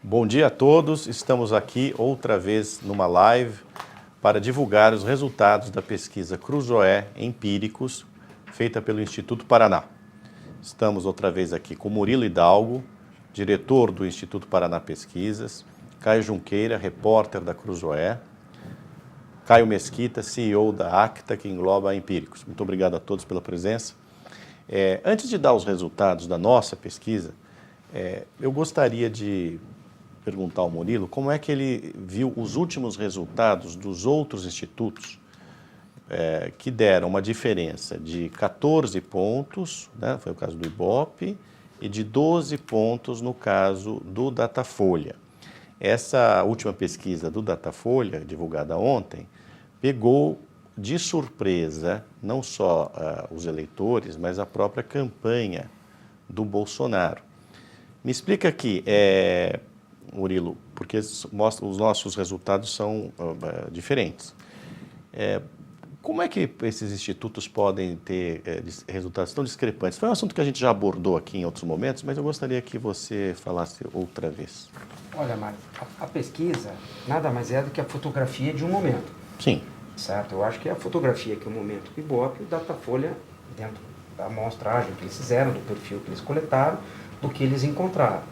Bom dia a todos, estamos aqui outra vez numa live para divulgar os resultados da pesquisa Cruzoé Empíricos, feita pelo Instituto Paraná. Estamos outra vez aqui com Murilo Hidalgo, diretor do Instituto Paraná Pesquisas, Caio Junqueira, repórter da Cruzoé, Caio Mesquita, CEO da Acta, que engloba a Empíricos. Muito obrigado a todos pela presença. Antes de dar os resultados da nossa pesquisa, eu gostaria de perguntar ao Murilo como é que ele viu os últimos resultados dos outros institutos que deram uma diferença de 14 pontos, né, foi o caso do Ibope, e de 12 pontos no caso do Datafolha. Essa última pesquisa do Datafolha, divulgada ontem, pegou de surpresa não só os eleitores, mas a própria campanha do Bolsonaro. Me explica aqui, Murilo, porque os nossos resultados são diferentes. Como é que esses institutos podem ter resultados tão discrepantes? Foi um assunto que a gente já abordou aqui em outros momentos, mas eu gostaria que você falasse outra vez. Olha, Mário, a pesquisa nada mais é do que a fotografia de um momento. Sim. Certo? Eu acho que é a fotografia que é o momento do Ibope e o Datafolha, dentro da amostragem que eles fizeram, do perfil que eles coletaram, do que eles encontraram.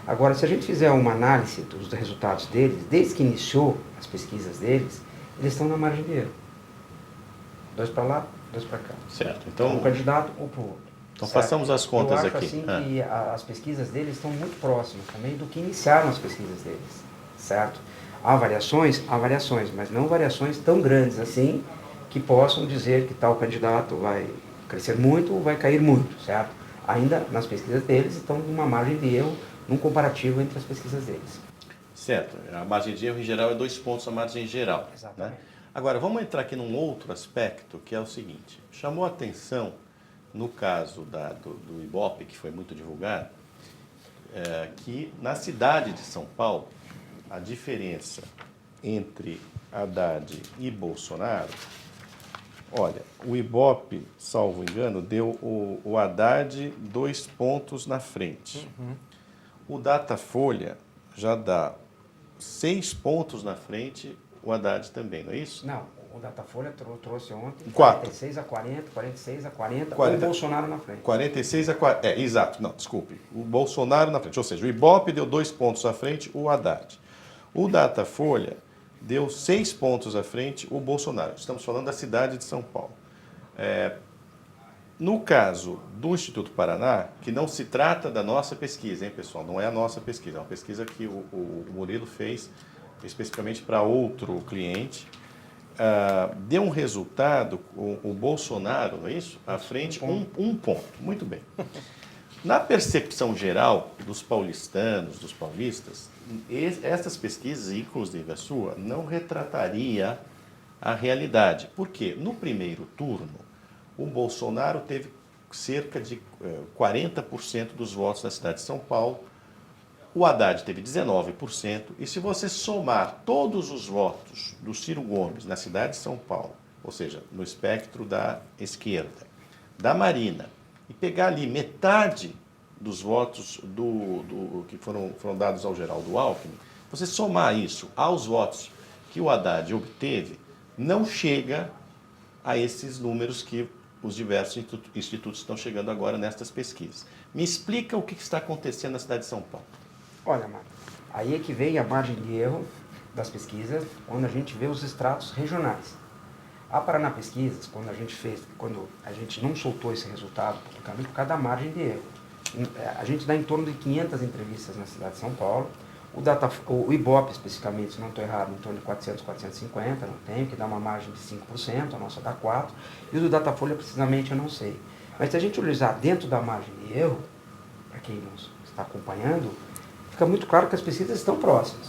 Agora, se a gente fizer uma análise dos resultados deles, desde que iniciou as pesquisas deles, eles estão na margem de erro. 2 para lá, 2 para cá. Certo. Então, um candidato ou para o outro. Então façamos as contas aqui. Eu acho aqui. Assim, que as pesquisas deles estão muito próximas também do que iniciaram as pesquisas deles, certo? Há variações, mas não variações tão grandes assim que possam dizer que tal candidato vai crescer muito ou vai cair muito, certo? Ainda nas pesquisas deles estão numa margem de erro, num comparativo entre as pesquisas deles. Certo. A margem de erro em geral é 2 pontos a margem geral. Exatamente. Né? Agora, vamos entrar aqui num outro aspecto, que é o seguinte. Chamou a atenção, no caso do Ibope, que foi muito divulgado, que na cidade de São Paulo, a diferença entre Haddad e Bolsonaro, olha, o Ibope, salvo engano, deu o Haddad 2 pontos na frente. O Datafolha já dá 6 pontos na frente, o Haddad também, não é isso? Não, o Datafolha trouxe ontem 46 a 40, 46 a 40, 40, o Bolsonaro na frente. 46 a 40, exato, não, desculpe, o Bolsonaro na frente, ou seja, o Ibope deu 2 pontos à frente, o Haddad. O Datafolha deu 6 pontos à frente, o Bolsonaro. Estamos falando da cidade de São Paulo. No caso do Instituto Paraná, que não se trata da nossa pesquisa, hein, pessoal? Não é a nossa pesquisa, é uma pesquisa que o Murilo fez especificamente para outro cliente. Deu um resultado, o Bolsonaro, não é isso? À frente, um ponto. Muito bem. Na percepção geral dos paulistanos, dos paulistas, essas pesquisas, inclusive a sua, não retrataria a realidade. Por quê? No primeiro turno, o Bolsonaro teve cerca de 40% dos votos na cidade de São Paulo, o Haddad teve 19%, e se você somar todos os votos do Ciro Gomes na cidade de São Paulo, ou seja, no espectro da esquerda, da Marina, e pegar ali metade dos votos que foram dados ao Geraldo Alckmin, você somar isso aos votos que o Haddad obteve, não chega a esses números que os diversos institutos estão chegando agora nestas pesquisas. Me explica o que está acontecendo na cidade de São Paulo. Olha, Mário, aí é que vem a margem de erro das pesquisas, quando a gente vê os estratos regionais. A Paraná Pesquisas, quando a gente não soltou esse resultado publicamente, por causa da margem de erro. A gente dá em torno de 500 entrevistas na cidade de São Paulo. O Ibope, especificamente, se não estou errado, em torno de 400, 450, não tem, que dá uma margem de 5%, a nossa dá 4%. E o do Datafolha, precisamente, eu não sei. Mas se a gente utilizar dentro da margem de erro, para quem nos está acompanhando, fica muito claro que as pesquisas estão próximas.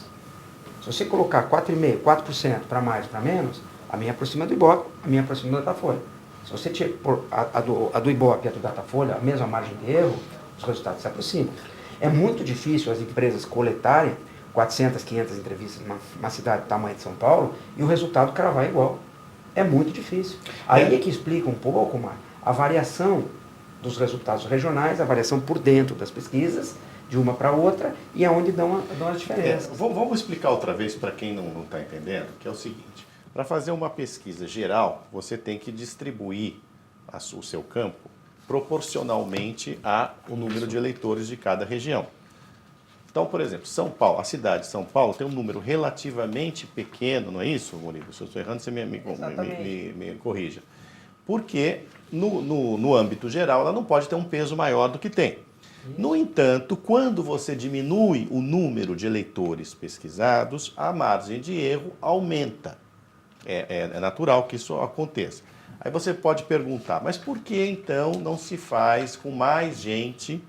Se você colocar 4,5%, 4% para mais, para menos, a minha aproxima do Ibope, a minha aproxima do Datafolha. Se você pôr a do Ibope e a do Datafolha, a mesma margem de erro, os resultados se aproximam. É muito difícil as empresas coletarem 400, 500 entrevistas numa cidade do tamanho de São Paulo e o resultado cravar igual. É muito difícil. Aí é que explica um pouco, Mário, a variação dos resultados regionais, a variação por dentro das pesquisas, de uma para outra, e aonde dão as diferenças. Vamos explicar outra vez para quem não está entendendo, que é o seguinte: para fazer uma pesquisa geral, você tem que distribuir o seu campo proporcionalmente ao número de eleitores de cada região. Então, por exemplo, São Paulo, a cidade de São Paulo tem um número relativamente pequeno, não é isso, Murilo? Se eu estou errando, você me corrija. Porque, no âmbito geral, ela não pode ter um peso maior do que tem. No entanto, quando você diminui o número de eleitores pesquisados, a margem de erro aumenta. É natural que isso aconteça. Aí você pode perguntar, mas por que então não se faz com mais gente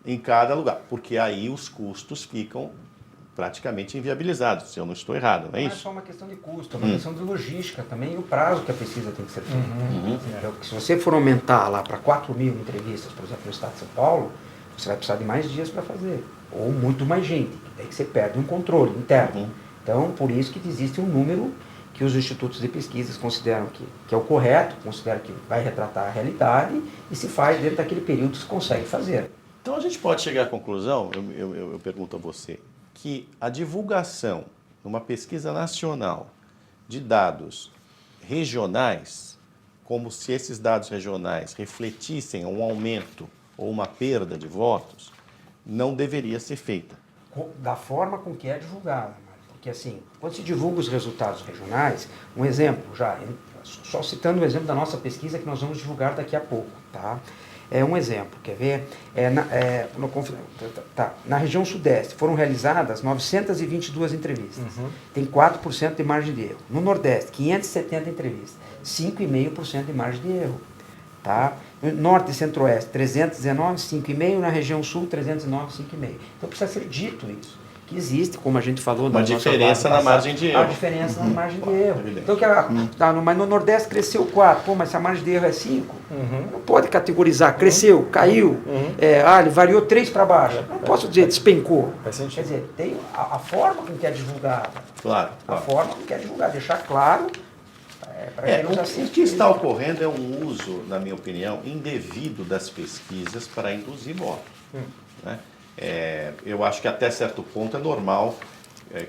em cada lugar? Porque aí os custos ficam praticamente inviabilizados, se eu não estou errado, não é isso? Não é só uma questão de custo, é uma questão de logística também e o prazo que a pesquisa tem que ser feita. Então, se você for aumentar lá para 4.000 entrevistas, por exemplo, no estado de São Paulo, você vai precisar de mais dias para fazer, ou muito mais gente, daí que você perde um controle interno. Então, por isso que existe um número que os institutos de pesquisas consideram que é o correto, consideram que vai retratar a realidade e se faz dentro daquele período que se consegue fazer. Então a gente pode chegar à conclusão, eu pergunto a você, que a divulgação numa pesquisa nacional de dados regionais, como se esses dados regionais refletissem um aumento ou uma perda de votos, não deveria ser feita. Da forma com que é divulgada. Porque assim, quando se divulga os resultados regionais, um exemplo, só citando o exemplo da nossa pesquisa que nós vamos divulgar daqui a pouco, tá? É um exemplo, quer ver? Na região sudeste foram realizadas 922 entrevistas, tem 4% de margem de erro. No nordeste, 570 entrevistas, 5,5% de margem de erro. Tá? No norte e centro-oeste, 319, 5,5%, na região sul, 309, 5,5%. Então precisa ser dito isso. Que existe, como a gente falou... Uma diferença na margem de erro. Uma diferença na margem de erro. Então, mas no Nordeste cresceu 4, pô, mas se a margem de erro é 5, não pode categorizar, cresceu, caiu, ele variou 3 para baixo. Não posso dizer despencou. Quer dizer, tem a forma com que é divulgada. Claro. A forma com que é divulgada, deixar claro para quem nos assiste. O que está ocorrendo é um uso, na minha opinião, indevido das pesquisas para induzir voto. Né? Eu acho que até certo ponto é normal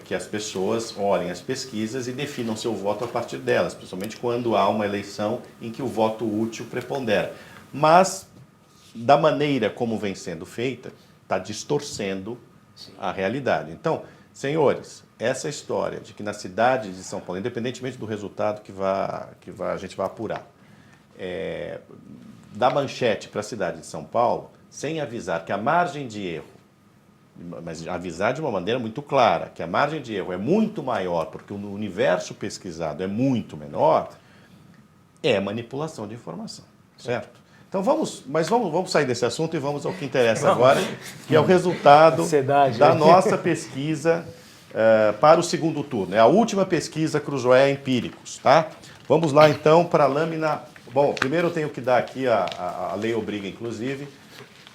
que as pessoas olhem as pesquisas e definam seu voto a partir delas, principalmente quando há uma eleição em que o voto útil prepondera. Mas, da maneira como vem sendo feita, está distorcendo a realidade. Então, senhores, essa história de que na cidade de São Paulo, independentemente do resultado a gente vai apurar, da manchete para a cidade de São Paulo, sem avisar que a margem de erro, mas avisar de uma maneira muito clara, que a margem de erro é muito maior porque o universo pesquisado é muito menor, é manipulação de informação, certo? Então vamos sair desse assunto e vamos ao que interessa agora, que é o resultado da nossa pesquisa para o segundo turno. É a última pesquisa Cruzoé Empíricos, tá? Vamos lá então para a lâmina. Bom, primeiro eu tenho que dar aqui, a lei obriga inclusive,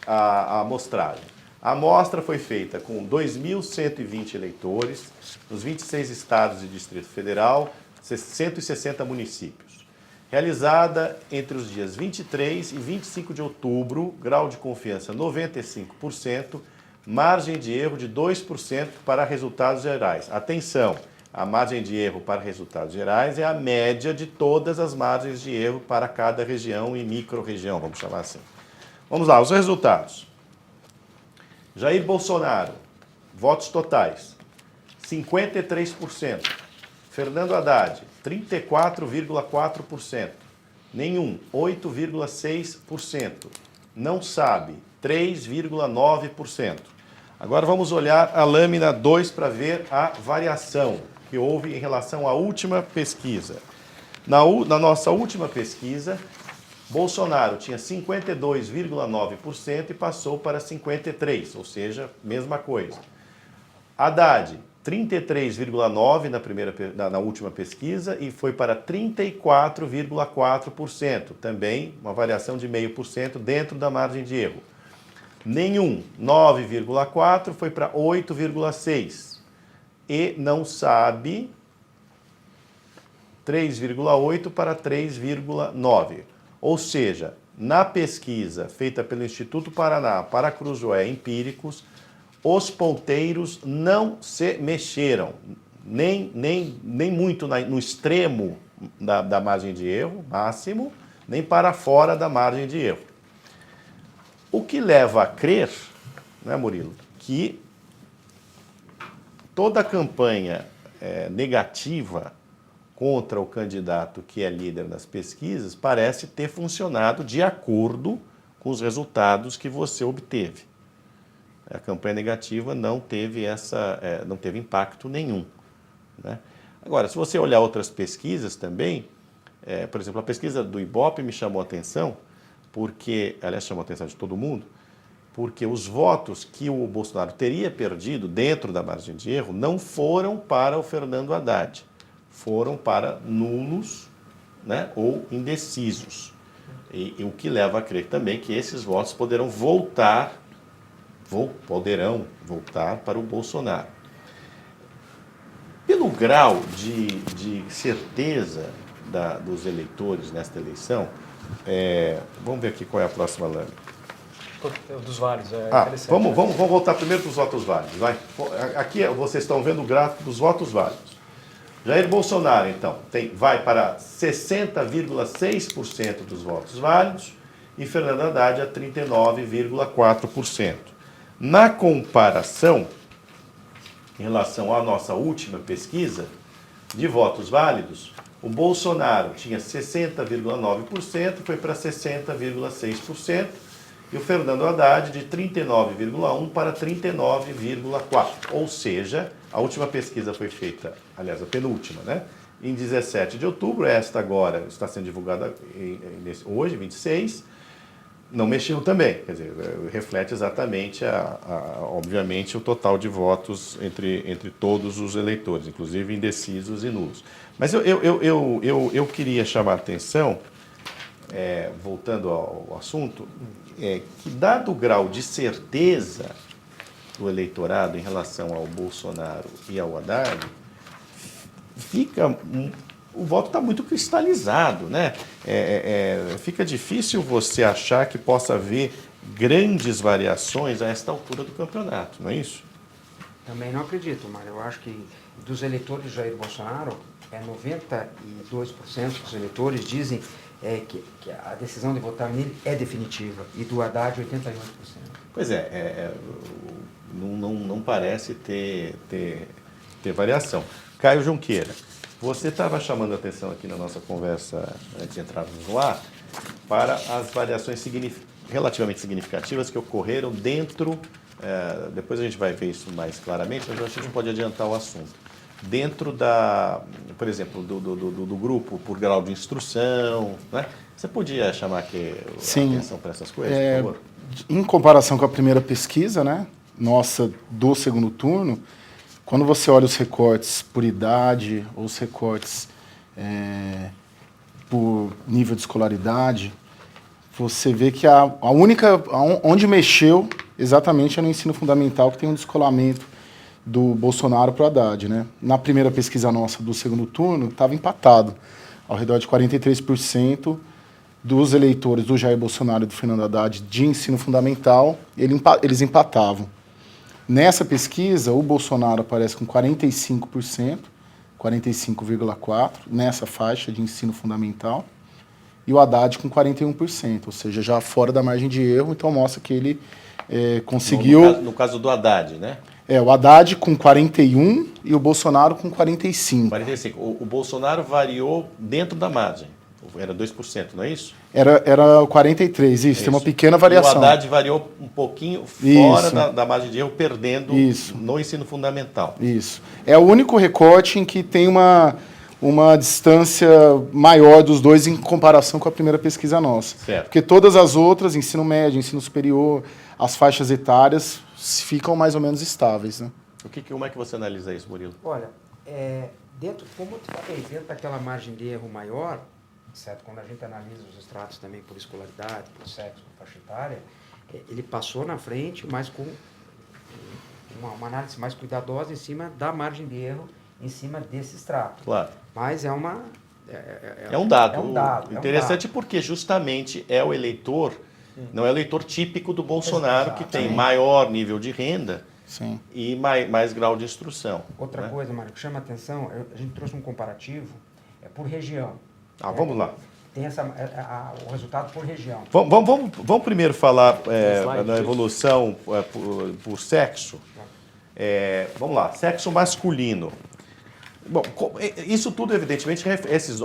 a amostragem. A amostra foi feita com 2.120 eleitores, nos 26 estados e Distrito Federal, 160 municípios. Realizada entre os dias 23 e 25 de outubro, grau de confiança 95%, margem de erro de 2% para resultados gerais. Atenção, a margem de erro para resultados gerais é a média de todas as margens de erro para cada região e micro-região, vamos chamar assim. Vamos lá, os resultados. Jair Bolsonaro, votos totais, 53%. Fernando Haddad, 34,4%. Nenhum, 8,6%. Não sabe, 3,9%. Agora vamos olhar a lâmina 2 para ver a variação que houve em relação à última pesquisa. Na nossa última pesquisa, Bolsonaro tinha 52,9% e passou para 53%, ou seja, mesma coisa. Haddad, 33,9% na última pesquisa e foi para 34,4%, também uma variação de 0,5% dentro da margem de erro. Nenhum, 9,4%, foi para 8,6%. E não sabe, 3,8% para 3,9%. Ou seja, na pesquisa feita pelo Instituto Paraná para Cruzoé Empíricos, os ponteiros não se mexeram, nem muito no extremo da margem de erro máximo, nem para fora da margem de erro. O que leva a crer, né, Murilo, que toda a campanha negativa contra o candidato que é líder das pesquisas parece ter funcionado de acordo com os resultados que você obteve. A campanha negativa não teve não teve impacto nenhum, né? Agora, se você olhar outras pesquisas também, por exemplo, a pesquisa do Ibope me chamou a atenção, porque, aliás, chamou a atenção de todo mundo, porque os votos que o Bolsonaro teria perdido dentro da margem de erro não foram para o Fernando Haddad, foram para nulos, né, ou indecisos. E o que leva a crer também que esses votos poderão voltar para o Bolsonaro. Pelo grau de certeza dos eleitores nesta eleição, vamos ver aqui qual é a próxima lâmina. Dos válidos, vamos voltar primeiro para os votos válidos. Vai. Aqui vocês estão vendo o gráfico dos votos válidos. Jair Bolsonaro, então, vai para 60,6% dos votos válidos e Fernando Haddad a 39,4%. Na comparação, em relação à nossa última pesquisa de votos válidos, o Bolsonaro tinha 60,9%, foi para 60,6%, e o Fernando Haddad de 39,1% para 39,4%. Ou seja, a última pesquisa foi feita, aliás, a penúltima, né? Em 17 de outubro, esta agora está sendo divulgada hoje, 26, não mexeu também, quer dizer, reflete exatamente, obviamente, o total de votos entre todos os eleitores, inclusive indecisos e nulos. Mas eu queria chamar a atenção, voltando ao assunto, que dado o grau de certeza do eleitorado em relação ao Bolsonaro e ao Haddad, o voto está muito cristalizado, né? Fica difícil você achar que possa haver grandes variações a esta altura do campeonato, não é isso? Também não acredito, Mário. Eu acho que dos eleitores de Jair Bolsonaro, 92% dos eleitores dizem que a decisão de votar nele é definitiva, e do Haddad 88%. Pois não parece ter variação. Caio Junqueira, você estava chamando a atenção aqui na nossa conversa, antes de entrarmos no ar, para as variações relativamente significativas que ocorreram dentro, depois a gente vai ver isso mais claramente, mas eu acho que a gente pode adiantar o assunto. Dentro por exemplo, do grupo por grau de instrução, né? Você podia chamar aqui a atenção para essas coisas, por favor? Em comparação com a primeira pesquisa, né, nossa do segundo turno, quando você olha os recortes por idade ou os recortes por nível de escolaridade, você vê que a única, onde mexeu exatamente é no ensino fundamental, que tem um descolamento do Bolsonaro para o Haddad, né? Na primeira pesquisa nossa do segundo turno, estava empatado, ao redor de 43% dos eleitores do Jair Bolsonaro e do Fernando Haddad de ensino fundamental, eles empatavam. Nessa pesquisa, o Bolsonaro aparece com 45%, 45,4%, nessa faixa de ensino fundamental, e o Haddad com 41%, ou seja, já fora da margem de erro, então mostra que ele conseguiu... No caso do Haddad, né? O Haddad com 41% e o Bolsonaro com 45%. 45%. O Bolsonaro variou dentro da margem. Era 2%, não é isso? Era 43%, isso, tem uma pequena variação. E o Haddad variou um pouquinho fora da margem de erro, perdendo no ensino fundamental. Isso. É o único recorte em que tem uma distância maior dos dois em comparação com a primeira pesquisa nossa. Certo. Porque todas as outras, ensino médio, ensino superior, as faixas etárias, ficam mais ou menos estáveis, né? Como é que você analisa isso, Murilo? Olha, como eu te falei, dentro daquela margem de erro maior, certo? Quando a gente analisa os estratos também por escolaridade, por sexo, por faixa etária, ele passou na frente, mas com uma análise mais cuidadosa em cima da margem de erro, em cima desse extrato. Claro. Mas é uma É um dado. É um dado. Interessante porque justamente é o eleitor, não é o eleitor típico do Bolsonaro, que tem maior nível de renda Sim. e mais grau de instrução. Outra né? coisa, Mário, que chama atenção, a gente trouxe um comparativo por região. Vamos lá. Tem o resultado por região. Vamos primeiro falar Slide, da evolução por sexo. Vamos lá, sexo masculino. Bom, isso tudo, evidentemente, essas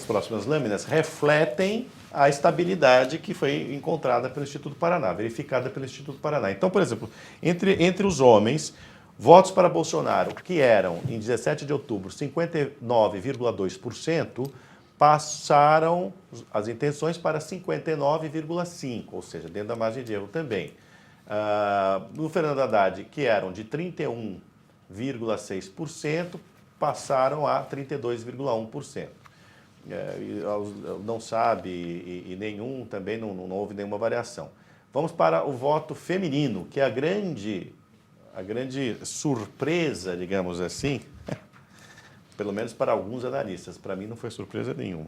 próximas lâminas refletem a estabilidade que foi encontrada pelo Instituto Paraná, verificada pelo Instituto Paraná. Então, por exemplo, entre os homens, votos para Bolsonaro, que eram, em 17 de outubro, 59,2%, passaram as intenções para 59,5%, ou seja, dentro da margem de erro também. No Fernando Haddad, que eram de 31,6%, passaram a 32,1%. Não sabe e nenhum, também não houve nenhuma variação. Vamos para o voto feminino, que é a grande surpresa, digamos assim, pelo menos para alguns analistas. Para mim não foi surpresa nenhuma.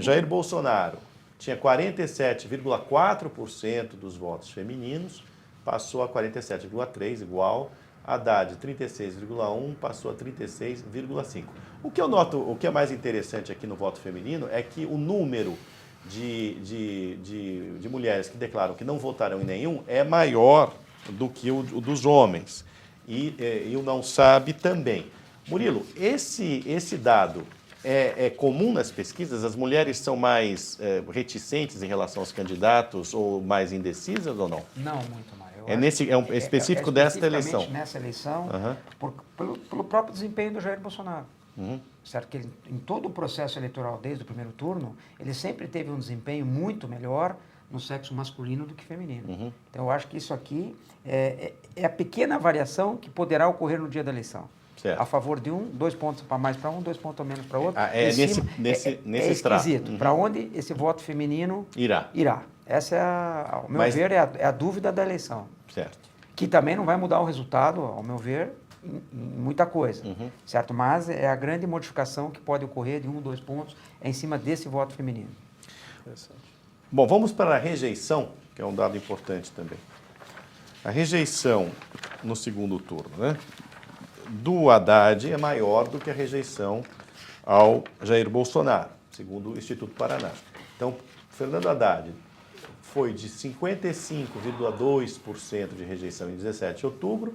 Jair Bolsonaro tinha 47,4% dos votos femininos, passou a 47,3%, igual. Haddad, 36,1%, passou a 36,5%. O que eu noto, o que é mais interessante aqui no voto feminino é que o número de mulheres que declaram que não votarão em nenhum é maior do que o dos homens. E o não sabe também. Murilo, esse dado é comum nas pesquisas? As mulheres são mais reticentes em relação aos candidatos ou mais indecisas ou não? Não, muito mais. Específico desta eleição? Nessa eleição, pelo próprio desempenho do Jair Bolsonaro. Certo? Que ele, em todo o processo eleitoral, desde o primeiro turno, ele sempre teve um desempenho muito melhor no sexo masculino do que feminino. Então, eu acho que isso aqui é a pequena variação que poderá ocorrer no dia da eleição. Certo. A favor de 2 pontos para mais para um, 2 pontos a menos para outro. Nesse extrato. Esquisito. Para onde esse voto feminino irá? Essa ao meu ver, é a dúvida da eleição. Certo. Que também não vai mudar o resultado, ao meu ver, em muita coisa. Certo? Mas é a grande modificação que pode ocorrer de 1 ou 2 pontos em cima desse voto feminino. Bom, vamos para a rejeição, que é um dado importante também. A rejeição no segundo turno, né? Do Haddad é maior do que a rejeição ao Jair Bolsonaro, segundo o Instituto Paraná. Então, Fernando Haddad foi de 55,2% de rejeição em 17 de outubro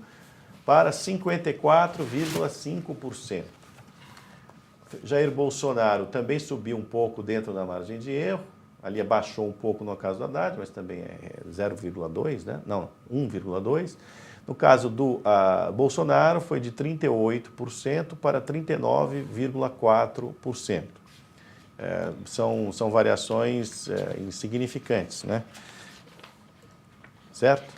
para 54,5%. Jair Bolsonaro também subiu um pouco dentro da margem de erro, ali abaixou um pouco no caso do Haddad, mas também é 0,2%, né? Não, 1,2%. No caso do Bolsonaro, foi de 38% para 39,4%. São variações insignificantes, né? Certo?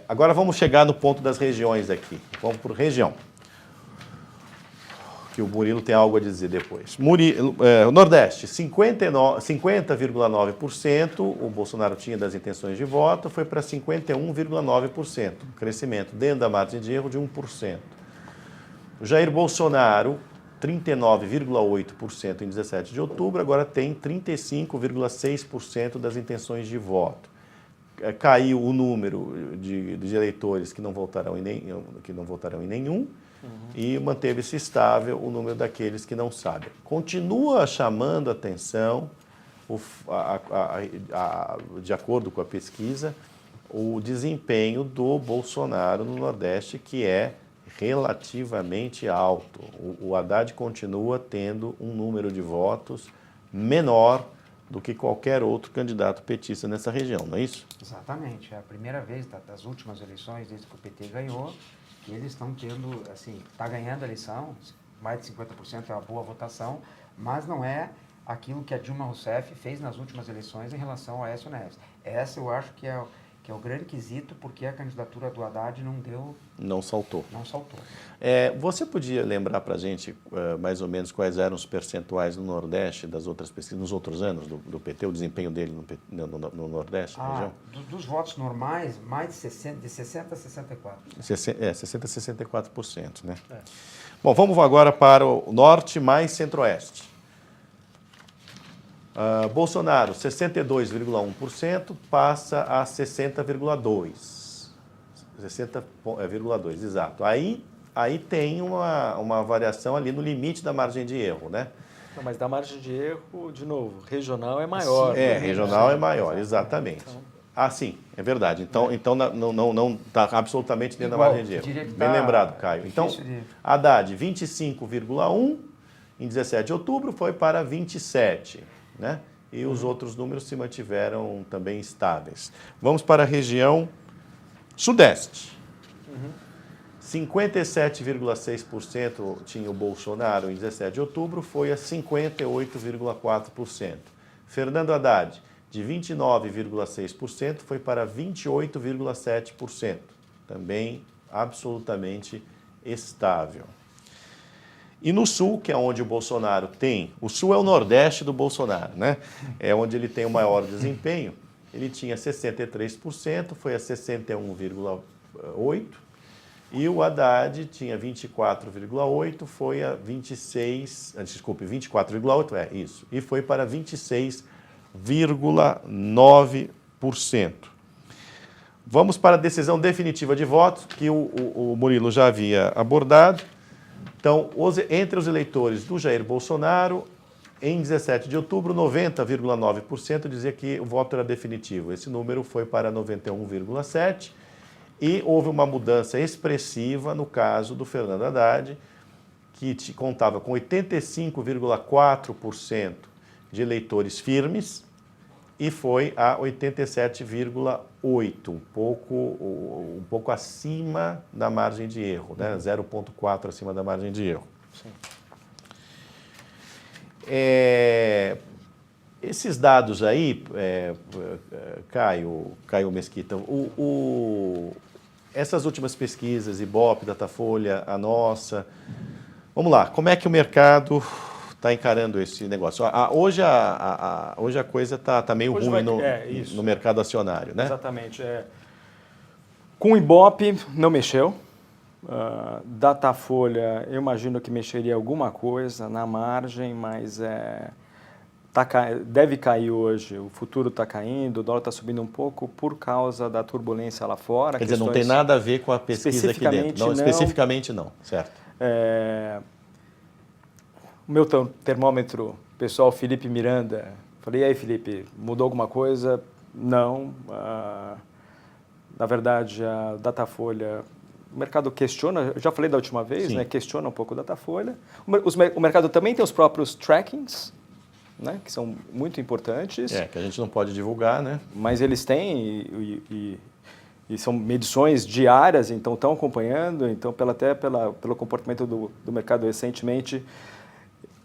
Agora vamos chegar no ponto das regiões aqui. Vamos por região. Que o Murilo tem algo a dizer depois. O Nordeste, 50,9%, o Bolsonaro tinha das intenções de voto, foi para 51,9%, crescimento dentro da margem de erro de 1%. O Jair Bolsonaro, 39,8% em 17 de outubro, agora tem 35,6% das intenções de voto. Caiu o número de eleitores que não votarão em nenhum, e manteve-se estável o número daqueles que não sabem. Continua chamando a atenção, de acordo com a pesquisa, o desempenho do Bolsonaro no Nordeste, que é relativamente alto. O Haddad continua tendo um número de votos menor do que qualquer outro candidato petista nessa região, não é isso? Exatamente. É a primeira vez das últimas eleições, desde que o PT ganhou, que eles estão tendo, assim, está ganhando a eleição, mais de 50% é uma boa votação, mas não é aquilo que a Dilma Rousseff fez nas últimas eleições em relação a Aécio Neves. Essa eu acho que é que é o grande quesito porque a candidatura do Haddad Não saltou. não saltou. Você podia lembrar para a gente mais ou menos quais eram os percentuais no Nordeste das outras pesquisas, nos outros anos do PT, o desempenho dele no Nordeste, na região? Dos votos normais, mais de 60 a 64. 60 a 64%, né? Bom, vamos agora para o Norte mais Centro-Oeste. Bolsonaro, 62,1%, passa a 60,2%. 60,2%, exato. Aí tem uma variação ali no limite da margem de erro, né? Não, mas da margem de erro, de novo, regional é maior. Regional é maior, exatamente. Sim, é verdade. Então não está absolutamente dentro da margem de erro. Bem lembrado, Caio. Então, Haddad, 25,1% em 17 de outubro, foi para 27%. Né? E os outros números se mantiveram também estáveis. Vamos para a região Sudeste. 57,6% tinha o Bolsonaro em 17 de outubro, foi a 58,4%. Fernando Haddad, de 29,6%, foi para 28,7%. Também absolutamente estável. E no Sul, que é onde o Bolsonaro tem... O Sul é o Nordeste do Bolsonaro, né? É onde ele tem o maior desempenho. Ele tinha 63%, foi a 61,8%. E o Haddad tinha 24,8%, foi a 24,8%, isso. E foi para 26,9%. Vamos para a decisão definitiva de votos, que o Murilo já havia abordado. Então, entre os eleitores do Jair Bolsonaro, em 17 de outubro, 90,9% dizia que o voto era definitivo. Esse número foi para 91,7%. E houve uma mudança expressiva no caso do Fernando Haddad, que contava com 85,4% de eleitores firmes e foi a 87,8%, um pouco acima da margem de erro, né? 0,4% acima da margem de erro. Sim. Esses dados aí, Caio Mesquita, essas últimas pesquisas, Ibope, Datafolha, a nossa, vamos lá, como é que o mercado está encarando esse negócio? Hoje a coisa está meio Hoje ruim no mercado acionário, né? Exatamente. Com o Ibope, não mexeu. Datafolha, eu imagino que mexeria alguma coisa na margem, mas deve cair hoje. O futuro está caindo, o dólar está subindo um pouco por causa da turbulência lá fora. Quer dizer, não tem nada a ver com a pesquisa aqui dentro. Não, especificamente não, certo. O meu termômetro pessoal, Felipe Miranda, falei, e aí, Felipe, mudou alguma coisa? Não. Na verdade, a Datafolha, o mercado questiona, eu já falei da última vez, né, questiona um pouco a Datafolha. O mercado também tem os próprios trackings, né, que são muito importantes. Que a gente não pode divulgar, né? Mas eles têm e são medições diárias, então estão acompanhando, então pelo comportamento do mercado recentemente,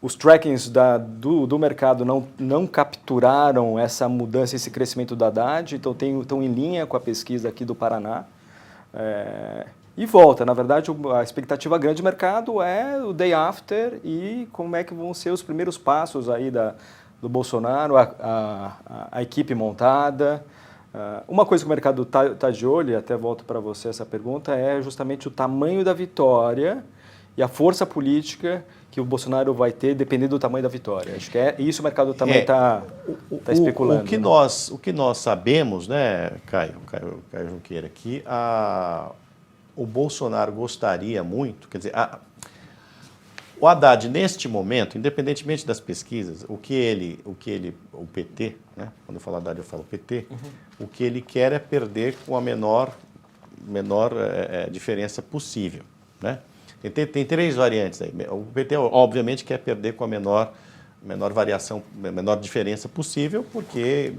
os trackings do mercado não capturaram essa mudança, esse crescimento da Haddad, então estão em linha com a pesquisa aqui do Paraná. E volta, na verdade, a expectativa grande do mercado é o day after e como é que vão ser os primeiros passos aí do Bolsonaro, a equipe montada. Uma coisa que o mercado está de olho, e até volto para você essa pergunta, é justamente o tamanho da vitória e a força política que o Bolsonaro vai ter dependendo do tamanho da vitória. Acho que isso o mercado também está especulando. O que nós sabemos, né, Caio Junqueira, que o Bolsonaro gostaria muito, quer dizer, o Haddad neste momento, independentemente das pesquisas, o PT, né, quando eu falo Haddad eu falo PT, o que ele quer é perder com a menor diferença possível, né? Tem três variantes aí. O PT, obviamente, quer perder com a menor variação, menor diferença possível, porque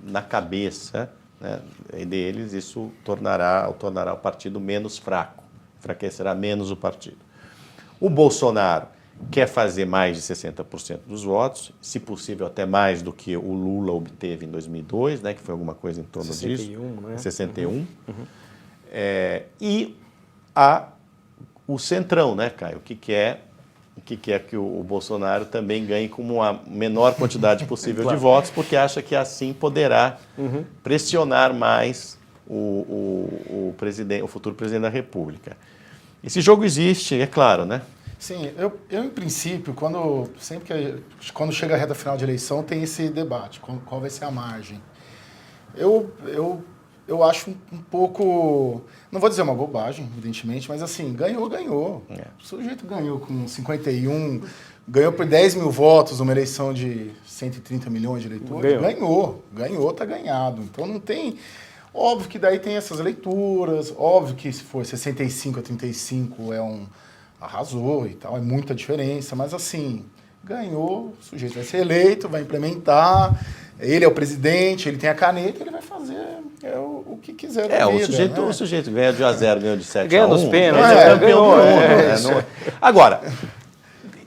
na cabeça, né, deles isso tornará o partido menos fraco, enfraquecerá menos o partido. O Bolsonaro quer fazer mais de 60% dos votos, se possível até mais do que o Lula obteve em 2002, né, que foi alguma coisa em torno 61, disso. né? 61. E o centrão, né, Caio? Que quer que o Bolsonaro também ganhe com uma menor quantidade possível de votos, porque acha que assim poderá pressionar mais o futuro presidente da República. Esse jogo existe, é claro, né? Sim, eu em princípio, quando chega a reta final de eleição, tem esse debate, qual vai ser a margem. Eu acho um pouco, não vou dizer uma bobagem, evidentemente, mas assim, ganhou. O sujeito ganhou com 51, ganhou por 10 mil votos numa eleição de 130 milhões de eleitores. Ganhou, tá ganhado. Então não tem... Óbvio que daí tem essas leituras, óbvio que se for 65 a 35 arrasou e tal, é muita diferença, mas assim, ganhou, o sujeito vai ser eleito, vai implementar, ele é o presidente, ele tem a caneta, ele vai fazer o que quiser da vida. O sujeito ganha de 1-0, ganhou de 7-1. Ganha nos pênaltis, ganhou. ganhou. Agora,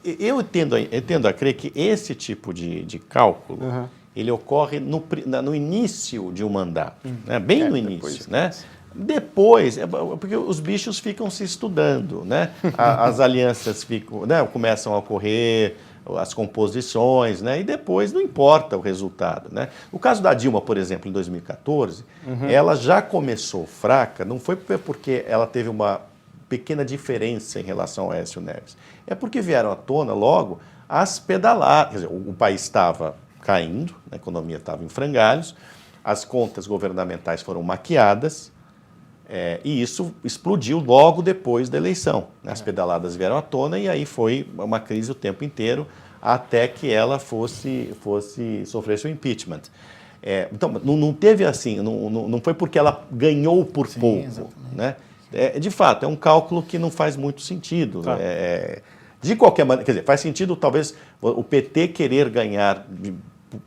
eu tendo a crer que esse tipo de cálculo, ele ocorre no início de um mandato, né? Bem no início, né? Depois, porque os bichos ficam se estudando, né? As alianças começam a ocorrer, as composições, né? E depois não importa o resultado, né? O caso da Dilma, por exemplo, em 2014, ela já começou fraca, não foi porque ela teve uma pequena diferença em relação ao Aécio Neves. É porque vieram à tona logo as pedaladas. Quer dizer, o país estava caindo, a economia estava em frangalhos, as contas governamentais foram maquiadas, e isso explodiu logo depois da eleição. As pedaladas vieram à tona e aí foi uma crise o tempo inteiro até que ela sofresse o impeachment. Então, não teve assim, não foi porque ela ganhou por pouco. Né? De fato, é um cálculo que não faz muito sentido. Tá. De qualquer maneira, quer dizer, faz sentido talvez o PT querer ganhar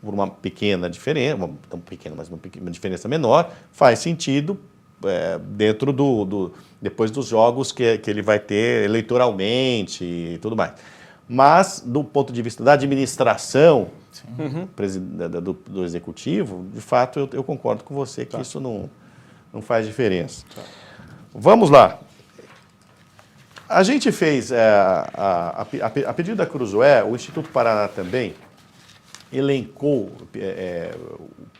por uma pequena diferença, mas uma diferença menor, faz sentido dentro depois dos jogos que ele vai ter eleitoralmente e tudo mais. Mas, do ponto de vista da administração do executivo, de fato, eu concordo com você que isso não faz diferença. Tá. Vamos lá. A gente fez, a pedido da Cruzoé, o Instituto Paraná também elencou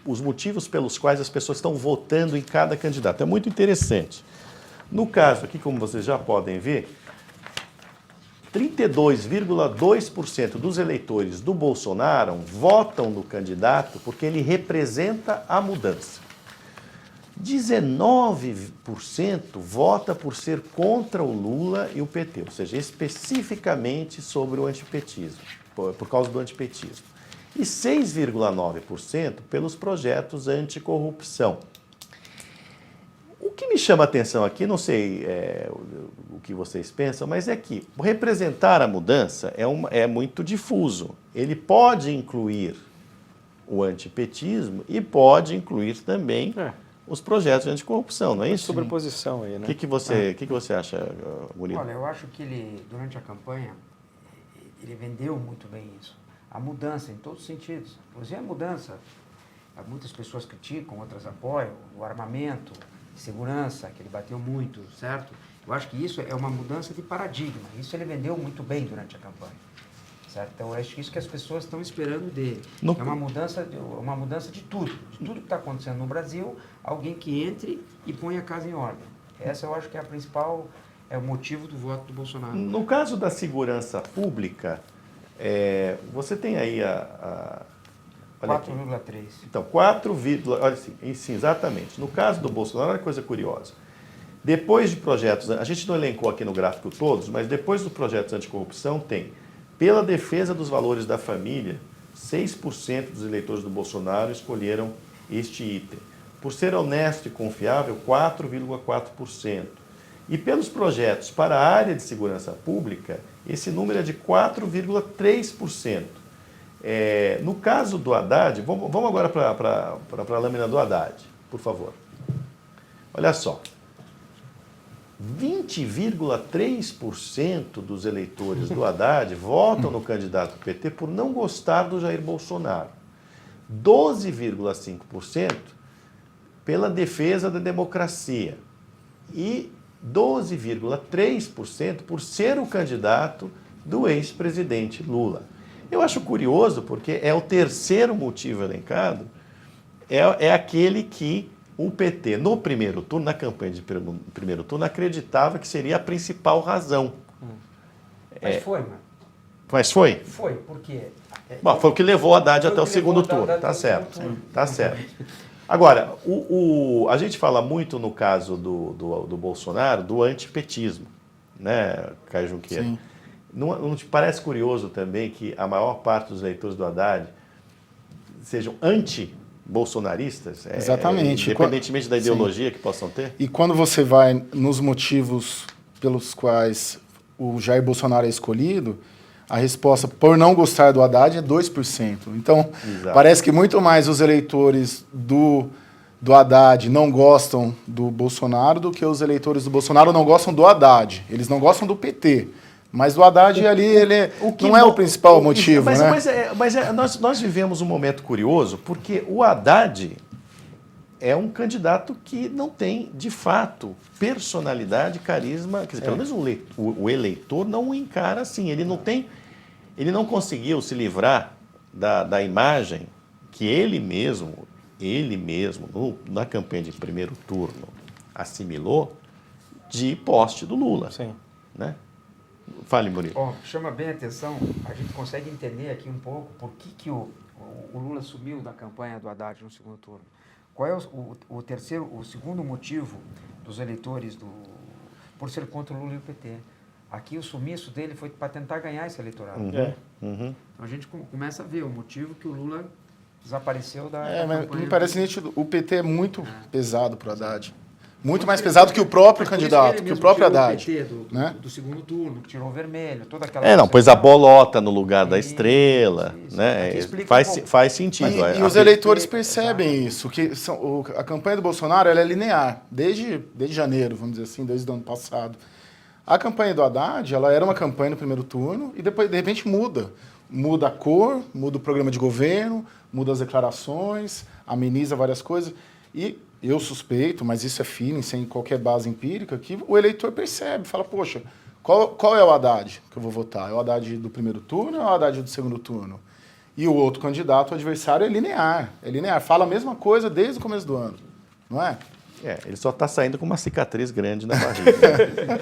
os motivos pelos quais as pessoas estão votando em cada candidato. É muito interessante. No caso aqui, como vocês já podem ver, 32,2% dos eleitores do Bolsonaro votam no candidato porque ele representa a mudança. 19% vota por ser contra o Lula e o PT, ou seja, especificamente sobre o antipetismo, por causa do antipetismo. E 6,9% pelos projetos anticorrupção. O que me chama a atenção aqui, não sei o que vocês pensam, mas é que representar a mudança é muito difuso. Ele pode incluir o antipetismo e pode incluir também os projetos de anticorrupção, não é isso? Sobreposição aí, né? O que você acha, Murilo? Olha, eu acho que ele, durante a campanha, ele vendeu muito bem isso. A mudança em todos os sentidos. Inclusive a mudança, muitas pessoas criticam, outras apoiam, o armamento, segurança, que ele bateu muito, certo? Eu acho que isso é uma mudança de paradigma. Isso ele vendeu muito bem durante a campanha. Certo? Então, eu acho que isso que as pessoas estão esperando dele. É uma mudança de tudo. De tudo que está acontecendo no Brasil, alguém que entre e põe a casa em ordem. Essa eu acho que é a principal, o motivo do voto do Bolsonaro. No caso da segurança pública, você tem aí 4,3. Então, olha assim, sim, exatamente. No caso do Bolsonaro, olha que coisa curiosa. Depois de projetos, a gente não elencou aqui no gráfico todos, mas depois dos projetos anticorrupção tem, pela defesa dos valores da família, 6% dos eleitores do Bolsonaro escolheram este item. Por ser honesto e confiável, 4,4%. E pelos projetos para a área de segurança pública, esse número é de 4,3%. No caso do Haddad, vamos agora para a lâmina do Haddad, por favor. Olha só. 20,3% dos eleitores do Haddad votam no candidato do PT por não gostar do Jair Bolsonaro. 12,5% pela defesa da democracia. E 12,3% por ser o candidato do ex-presidente Lula. Eu acho curioso porque é o terceiro motivo elencado, é aquele que o PT, no primeiro turno, na campanha de primeiro turno, acreditava que seria a principal razão. Mas foi, mano. Mas foi? Foi, porque... Bom, foi o que levou o Haddad Foi até o que segundo levou o turno. Haddad Tá até o certo. segundo turno. Tá certo. Agora, a gente fala muito no caso do Bolsonaro, do antipetismo, né, Caio Junqueira? Sim. Não te parece curioso também que a maior parte dos eleitores do Haddad sejam anti-bolsonaristas? Exatamente. Independentemente da Sim. ideologia que possam ter? E quando você vai nos motivos pelos quais o Jair Bolsonaro é escolhido, a resposta por não gostar do Haddad é 2%. Então, Exato. parece que muito mais os eleitores do Haddad não gostam do Bolsonaro do que os eleitores do Bolsonaro não gostam do Haddad. Eles não gostam do PT. Mas o Haddad ali, ele não é o principal motivo, né? Nós vivemos um momento curioso, porque o Haddad é um candidato que não tem, de fato, personalidade, carisma. Quer dizer, pelo menos o eleitor não o encara assim. Ele não conseguiu se livrar da imagem que ele mesmo, na campanha de primeiro turno, assimilou de poste do Lula. Sim. Né? Fale, Murilo. Ó, chama bem a atenção, a gente consegue entender aqui um pouco por que o Lula sumiu da campanha do Haddad no segundo turno. Qual é o segundo motivo dos eleitores por ser contra o Lula e o PT? Aqui o sumiço dele foi para tentar ganhar esse eleitorado. Uhum. Então a gente começa a ver o motivo que o Lula desapareceu da Mas campanha. me parece nítido, o PT é muito pesado para o Haddad. Muito mais pesado que o próprio candidato, que o próprio Haddad. O PT do segundo turno, que tirou o vermelho, toda aquela... Pôs a bolota no lugar da estrela, isso. né? Aqui explica um pouco. Faz sentido. E os eleitores percebem isso, que a campanha do Bolsonaro ela é linear, desde janeiro, vamos dizer assim, desde o ano passado. A campanha do Haddad, ela era uma campanha no primeiro turno e depois, de repente, muda. Muda a cor, muda o programa de governo, muda as declarações, ameniza várias coisas. E eu suspeito, mas isso é feeling, sem qualquer base empírica, que o eleitor percebe, fala, poxa, qual é o Haddad que eu vou votar? É o Haddad do primeiro turno ou é o Haddad do segundo turno? E o outro candidato, o adversário, é linear, fala a mesma coisa desde o começo do ano, não é? Ele só está saindo com uma cicatriz grande na barriga.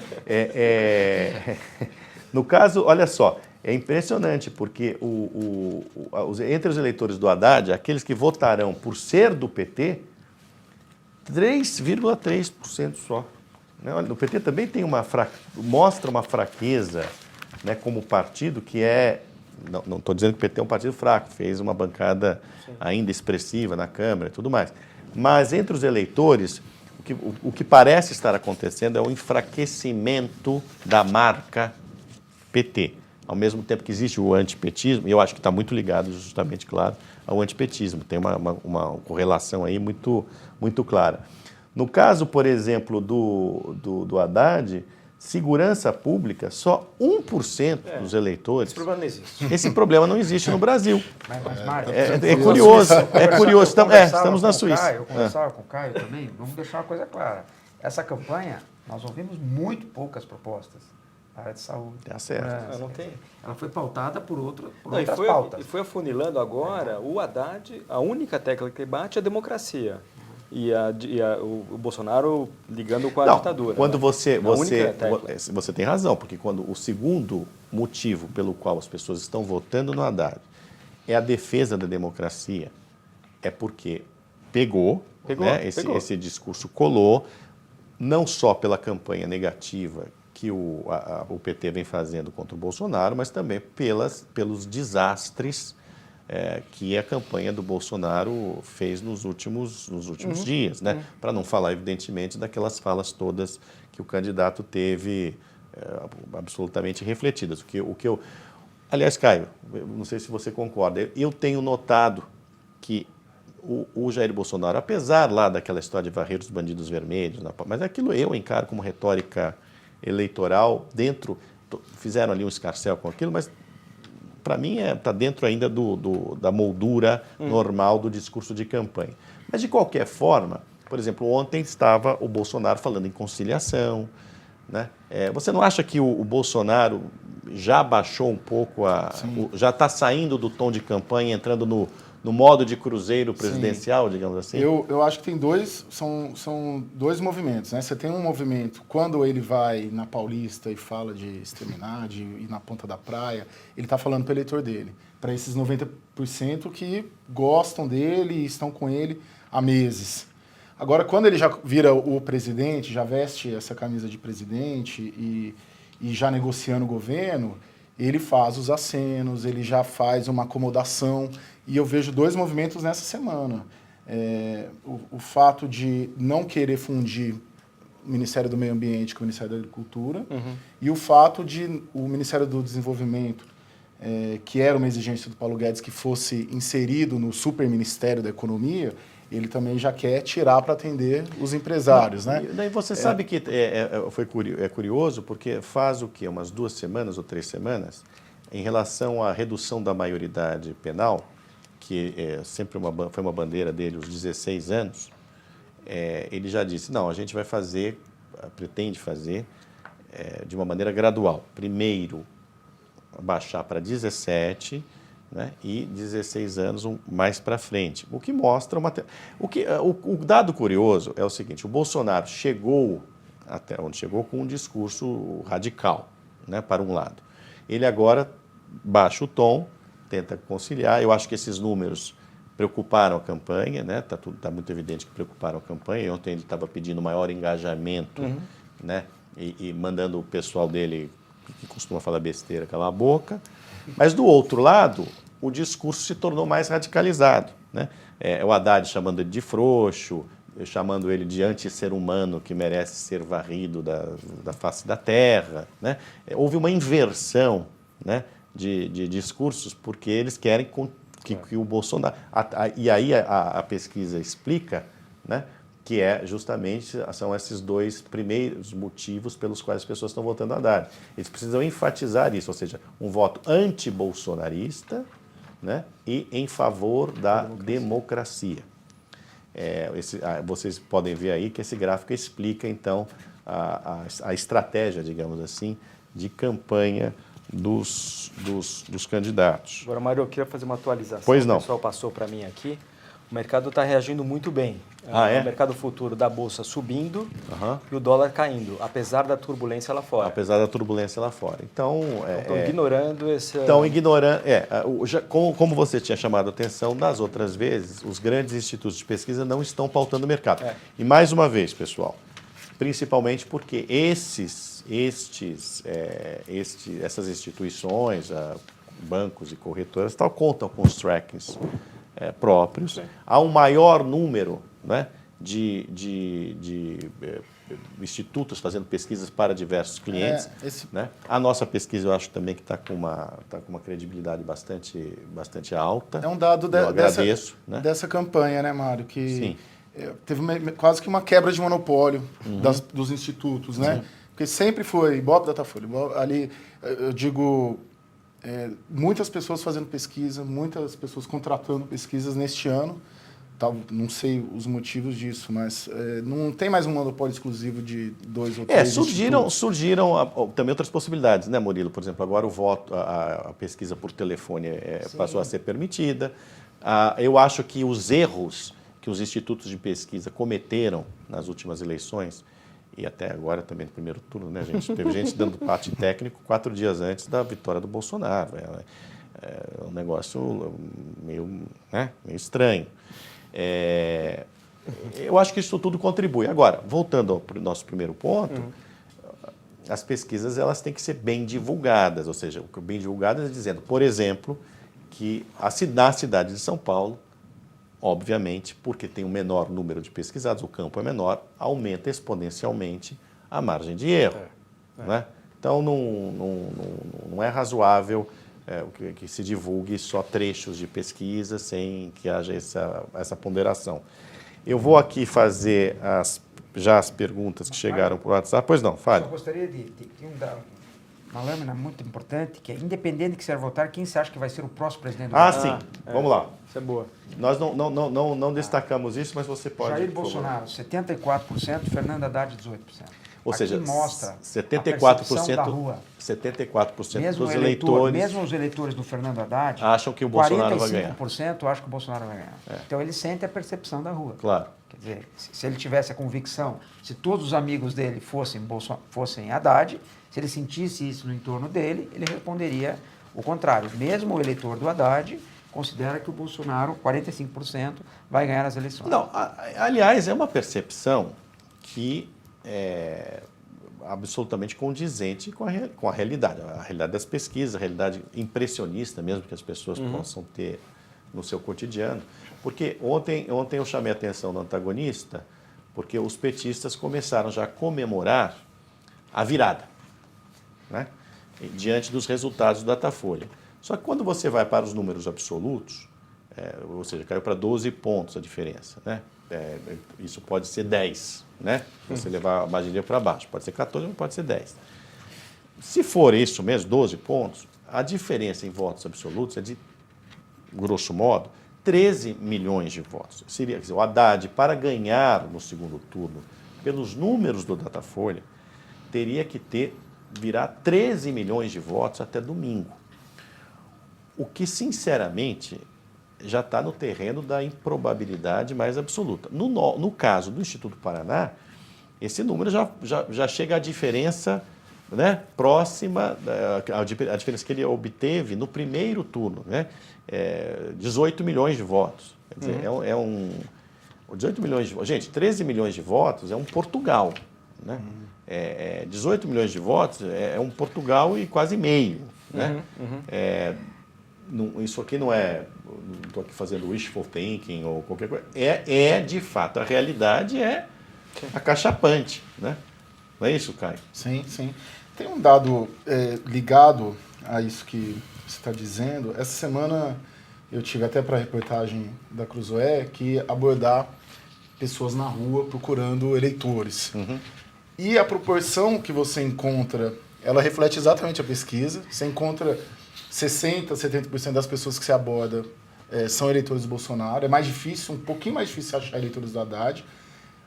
No caso, olha só, é impressionante, porque entre os eleitores do Haddad, aqueles que votarão por ser do PT, 3,3% só. Né? Olha, o PT também tem mostra uma fraqueza, né, como partido que é... Não estou dizendo que o PT é um partido fraco, fez uma bancada ainda expressiva na Câmara e tudo mais. Mas entre os eleitores, o que parece estar acontecendo é o enfraquecimento da marca PT. Ao mesmo tempo que existe o antipetismo, e eu acho que está muito ligado, justamente, claro, ao antipetismo. Tem uma correlação aí muito, muito clara. No caso, por exemplo, do Haddad, segurança pública, só 1% dos eleitores... Esse problema não existe. Esse problema não existe no Brasil. Mas Mário, É curioso, estamos na Suíça. Eu conversava com o Caio também, vamos deixar uma coisa clara. Essa campanha, nós ouvimos muito poucas propostas na área de saúde. Tá certo. Não tem. Ela foi pautada por outras E pautas. foi afunilando agora, o Haddad, a única tecla que bate é a democracia. E o Bolsonaro ligando com a ditadura. Quando né? você tem razão, porque quando o segundo motivo pelo qual as pessoas estão votando no Haddad é a defesa da democracia, é porque pegou. Né? Esse discurso colou, não só pela campanha negativa que o PT vem fazendo contra o Bolsonaro, mas também pelos desastres que a campanha do Bolsonaro fez nos últimos dias, né? Para não falar, evidentemente, daquelas falas todas que o candidato teve absolutamente refletidas. Aliás, Caio, não sei se você concorda, eu tenho notado que o Jair Bolsonaro, apesar lá daquela história de varrer os bandidos vermelhos, mas aquilo eu encaro como retórica eleitoral dentro, fizeram ali um escarcéu com aquilo, mas para mim está dentro ainda da moldura normal do discurso de campanha. Mas de qualquer forma, por exemplo, ontem estava o Bolsonaro falando em conciliação, né? Você não acha que o Bolsonaro já baixou um pouco, já está saindo do tom de campanha, entrando no modo de cruzeiro presidencial, digamos assim? Eu acho que tem são dois movimentos, né? Você tem um movimento, quando ele vai na Paulista e fala de exterminar, de ir na ponta da praia, ele está falando para o eleitor dele, para esses 90% que gostam dele e estão com ele há meses. Agora, quando ele já vira o presidente, já veste essa camisa de presidente e já negociando o governo, ele faz os acenos, ele já faz uma acomodação. E eu vejo dois movimentos nessa semana. O fato de não querer fundir o Ministério do Meio Ambiente com o Ministério da Agricultura e o fato de o Ministério do Desenvolvimento, que era uma exigência do Paulo Guedes que fosse inserido no Superministério da Economia, ele também já quer tirar para atender os empresários, né? Daí você sabe que é curioso, porque faz o quê? Umas 2 semanas ou 3 semanas, em relação à redução da maioridade penal, que sempre foi uma bandeira dele, os 16 anos, ele já disse, não, a gente vai fazer, pretende fazer de uma maneira gradual. Primeiro, baixar para 17, né, e 16 anos mais para frente. O que mostra o dado curioso é o seguinte: o Bolsonaro chegou até onde chegou com um discurso radical, né, para um lado. Ele agora baixa o tom, tenta conciliar. Eu acho que esses números preocuparam a campanha, né? Tá muito evidente que preocuparam a campanha. E ontem ele estava pedindo maior engajamento, né, e mandando o pessoal dele, que costuma falar besteira, calar a boca. Mas, do outro lado, o discurso se tornou mais radicalizado, né? O Haddad chamando ele de frouxo, chamando ele de anti-ser humano que merece ser varrido da face da terra, né? Houve uma inversão, né, de discursos, porque eles querem que o Bolsonaro... E aí a pesquisa explica, né, que são esses dois primeiros motivos pelos quais as pessoas estão votando Haddad. Eles precisam enfatizar isso, ou seja, um voto anti-bolsonarista, né, e em favor da democracia. Vocês podem ver aí que esse gráfico explica, então, a estratégia, digamos assim, de campanha dos candidatos. Agora, Mário, eu queria fazer uma atualização. Pois não. O pessoal passou para mim aqui. O mercado está reagindo muito bem. O mercado futuro da Bolsa subindo e o dólar caindo, apesar da turbulência lá fora. Apesar da turbulência lá fora. Então, estão ignorando esse... Estão ignorando... Como você tinha chamado a atenção, nas outras vezes, os grandes institutos de pesquisa não estão pautando o mercado. E, mais uma vez, pessoal, principalmente porque essas instituições, bancos e corretoras, contam com os trackings próprios. Há um maior número, né, de institutos fazendo pesquisas para diversos clientes. Né? A nossa pesquisa, eu acho também que está com uma credibilidade bastante alta. É um dado dessa campanha, né, Mário? Que teve quase que uma quebra de monopólio dos institutos, né? Sim. Porque sempre foi Ibope, Datafolha. Ali, eu digo, muitas pessoas fazendo pesquisa, muitas pessoas contratando pesquisas neste ano. Não sei os motivos disso, mas não tem mais um monopólio exclusivo de 2 ou 3 surgiram também outras possibilidades, né, Murilo? Por exemplo, agora a pesquisa por telefone passou a ser permitida. Eu acho que os erros que os institutos de pesquisa cometeram nas últimas eleições, e até agora também no primeiro turno, né, gente? Teve gente dando parte técnico 4 dias antes da vitória do Bolsonaro. É um negócio meio estranho. Eu acho que isso tudo contribui. Agora, voltando ao nosso primeiro ponto, as pesquisas elas têm que ser bem divulgadas, ou seja, bem divulgadas dizendo, por exemplo, que na cidade de São Paulo, obviamente, porque tem um menor número de pesquisados, o campo é menor, aumenta exponencialmente a margem de erro. Né? Então, não é razoável que se divulgue só trechos de pesquisa sem que haja essa ponderação. Eu vou aqui fazer já as perguntas que chegaram por WhatsApp. Pois não, fale. Eu gostaria de uma lâmina muito importante, que é independente que você vai votar, quem você acha que vai ser o próximo presidente do Brasil? Sim. Vamos lá. Isso é boa. Nós não destacamos isso, mas você pode... Jair por favor. Bolsonaro, 74%, Fernando Haddad, 18%. Ou seja, Aqui mostra 74%, a percepção da rua. 74% Mesmo dos eleitores mesmo os eleitores do Fernando Haddad, acham que o Bolsonaro vai ganhar. 45% acham que o Bolsonaro vai ganhar. Então ele sente a percepção da rua. Claro. Quer dizer, se ele tivesse a convicção, se todos os amigos dele fossem Haddad, se ele sentisse isso no entorno dele, ele responderia o contrário. Mesmo o eleitor do Haddad considera que o Bolsonaro, 45%, vai ganhar as eleições. Não, aliás, é uma percepção que é absolutamente condizente com a realidade das pesquisas, a realidade impressionista mesmo que as pessoas possam ter no seu cotidiano. Porque ontem eu chamei a atenção do antagonista, porque os petistas começaram já a comemorar a virada, né? Diante dos resultados do Datafolha. Só que quando você vai para os números absolutos, ou seja, caiu para 12 pontos a diferença, né? Isso pode ser 10, né? Se você levar a margem para baixo, pode ser 14, mas pode ser 10. Se for isso mesmo, 12 pontos, a diferença em votos absolutos é de, grosso modo, 13 milhões de votos. Seria, quer dizer, o Haddad, para ganhar no segundo turno, pelos números do Datafolha, teria que virar 13 milhões de votos até domingo. O que, sinceramente, já está no terreno da improbabilidade mais absoluta. No caso do Instituto Paraná, esse número já chega à diferença, né, próxima, a diferença que ele obteve no primeiro turno, né, 18 milhões de votos. Quer dizer, 18 milhões de votos. Gente, 13 milhões de votos é um Portugal. Né? 18 milhões de votos é um Portugal e quase meio. Né? Isso aqui não estou aqui fazendo wishful thinking ou qualquer coisa. De fato, a realidade é acachapante. Né? Não é isso, Caio? Sim, sim. Tem um dado ligado a isso que você está dizendo. Essa semana eu tive até para a reportagem da Cruzoé que abordar pessoas na rua procurando eleitores. E a proporção que você encontra, ela reflete exatamente a pesquisa. Você encontra 60%, 70% das pessoas que se aborda são eleitores do Bolsonaro. É mais difícil, um pouquinho mais difícil achar eleitores do Haddad.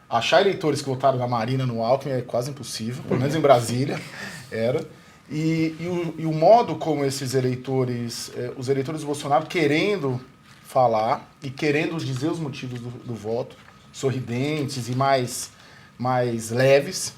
Achar eleitores que votaram na Marina, no Alckmin, é quase impossível, pelo menos em Brasília era. E o modo como esses eleitores, os eleitores do Bolsonaro querendo falar e querendo dizer os motivos do voto, sorridentes e mais leves,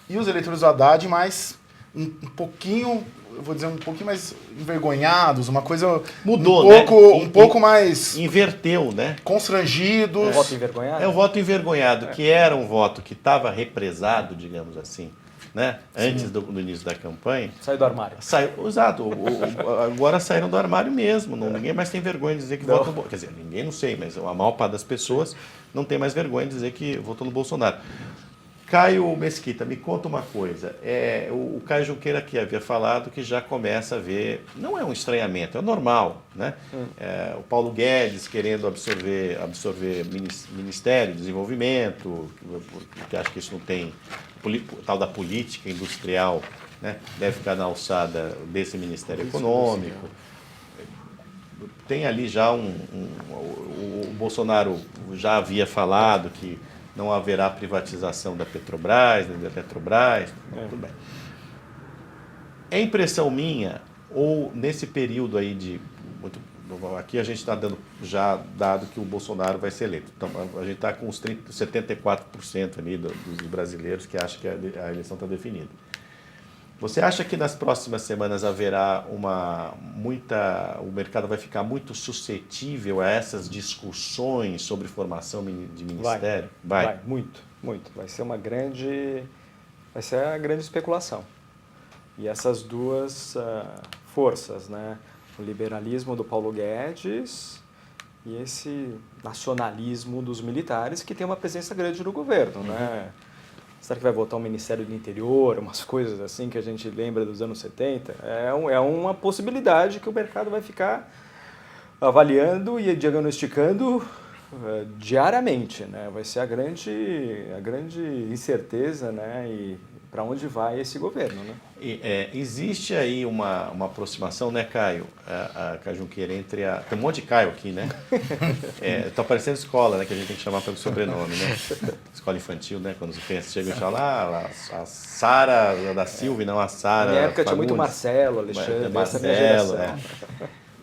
e os eleitores do Haddad mais um pouquinho, eu vou dizer, um pouquinho mais envergonhados, uma coisa mudou, um pouco mais inverteu, né? Constrangidos. O voto envergonhado? É o voto envergonhado, que era um voto que estava represado, digamos assim, né? Antes do início da campanha. Saiu do armário. Exato. Agora saíram do armário mesmo. Ninguém mais tem vergonha de dizer que votou no Bolsonaro. Quer dizer, ninguém, não sei, mas a maior parte das pessoas não tem mais vergonha de dizer que votou no Bolsonaro. Caio Mesquita, me conta uma coisa. O Caio Junqueira aqui havia falado que já começa a ver, não é um estranhamento, é normal, né? O Paulo Guedes querendo absorver Ministério do Desenvolvimento, porque acha que isso não tem, tal da política industrial, né? Deve ficar na alçada desse Ministério Econômico. Tem ali já o Bolsonaro já havia falado que não haverá privatização da Petrobras, nem da Eletrobras, tudo bem. É impressão minha, ou nesse período aí aqui a gente está dado que o Bolsonaro vai ser eleito. Então, a gente está com os 74% ali dos brasileiros que acham que a eleição está definida. Você acha que nas próximas semanas haverá o mercado vai ficar muito suscetível a essas discussões sobre formação de ministério? Vai, muito. Vai ser a grande especulação. E essas duas forças, né? O liberalismo do Paulo Guedes e esse nacionalismo dos militares que tem uma presença grande no governo, né? Será que vai voltar o Ministério do Interior, umas coisas assim que a gente lembra dos anos 70? É uma possibilidade que o mercado vai ficar avaliando e diagnosticando diariamente, né? Vai ser a grande incerteza, né? E para onde vai esse governo, né? Existe aí uma aproximação, né, Caio? A Caio Junqueira, tem um monte de Caio aqui, né? Tá parecendo escola, né? Que a gente tem que chamar pelo sobrenome, né? Escola infantil, né? Quando os crianças chegam e falam, a Sara da Silva e não a Sara. Na minha época tinha Fagundes. muito Marcelo, Alexandre, essa minha Marcelo, geração.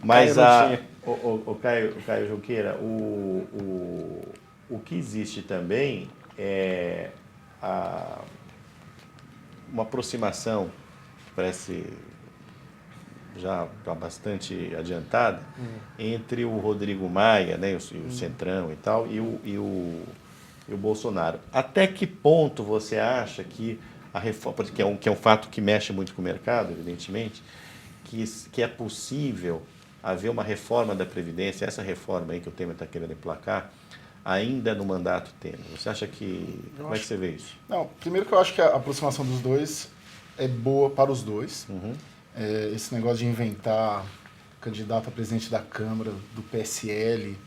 Mas Caio o Caio Junqueira, o que existe também é uma aproximação, parece já bastante adiantada, entre o Rodrigo Maia, né, o Centrão e tal, e o Bolsonaro. Até que ponto você acha que a reforma, que é um fato que mexe muito com o mercado, evidentemente, que é possível haver uma reforma da Previdência, essa reforma aí que o Temer está querendo emplacar, ainda no mandato Temer? Você acha que... Como é que você vê isso? Não, primeiro que eu acho que a aproximação dos dois é boa para os dois. Esse negócio de inventar candidato a presidente da Câmara do PSL,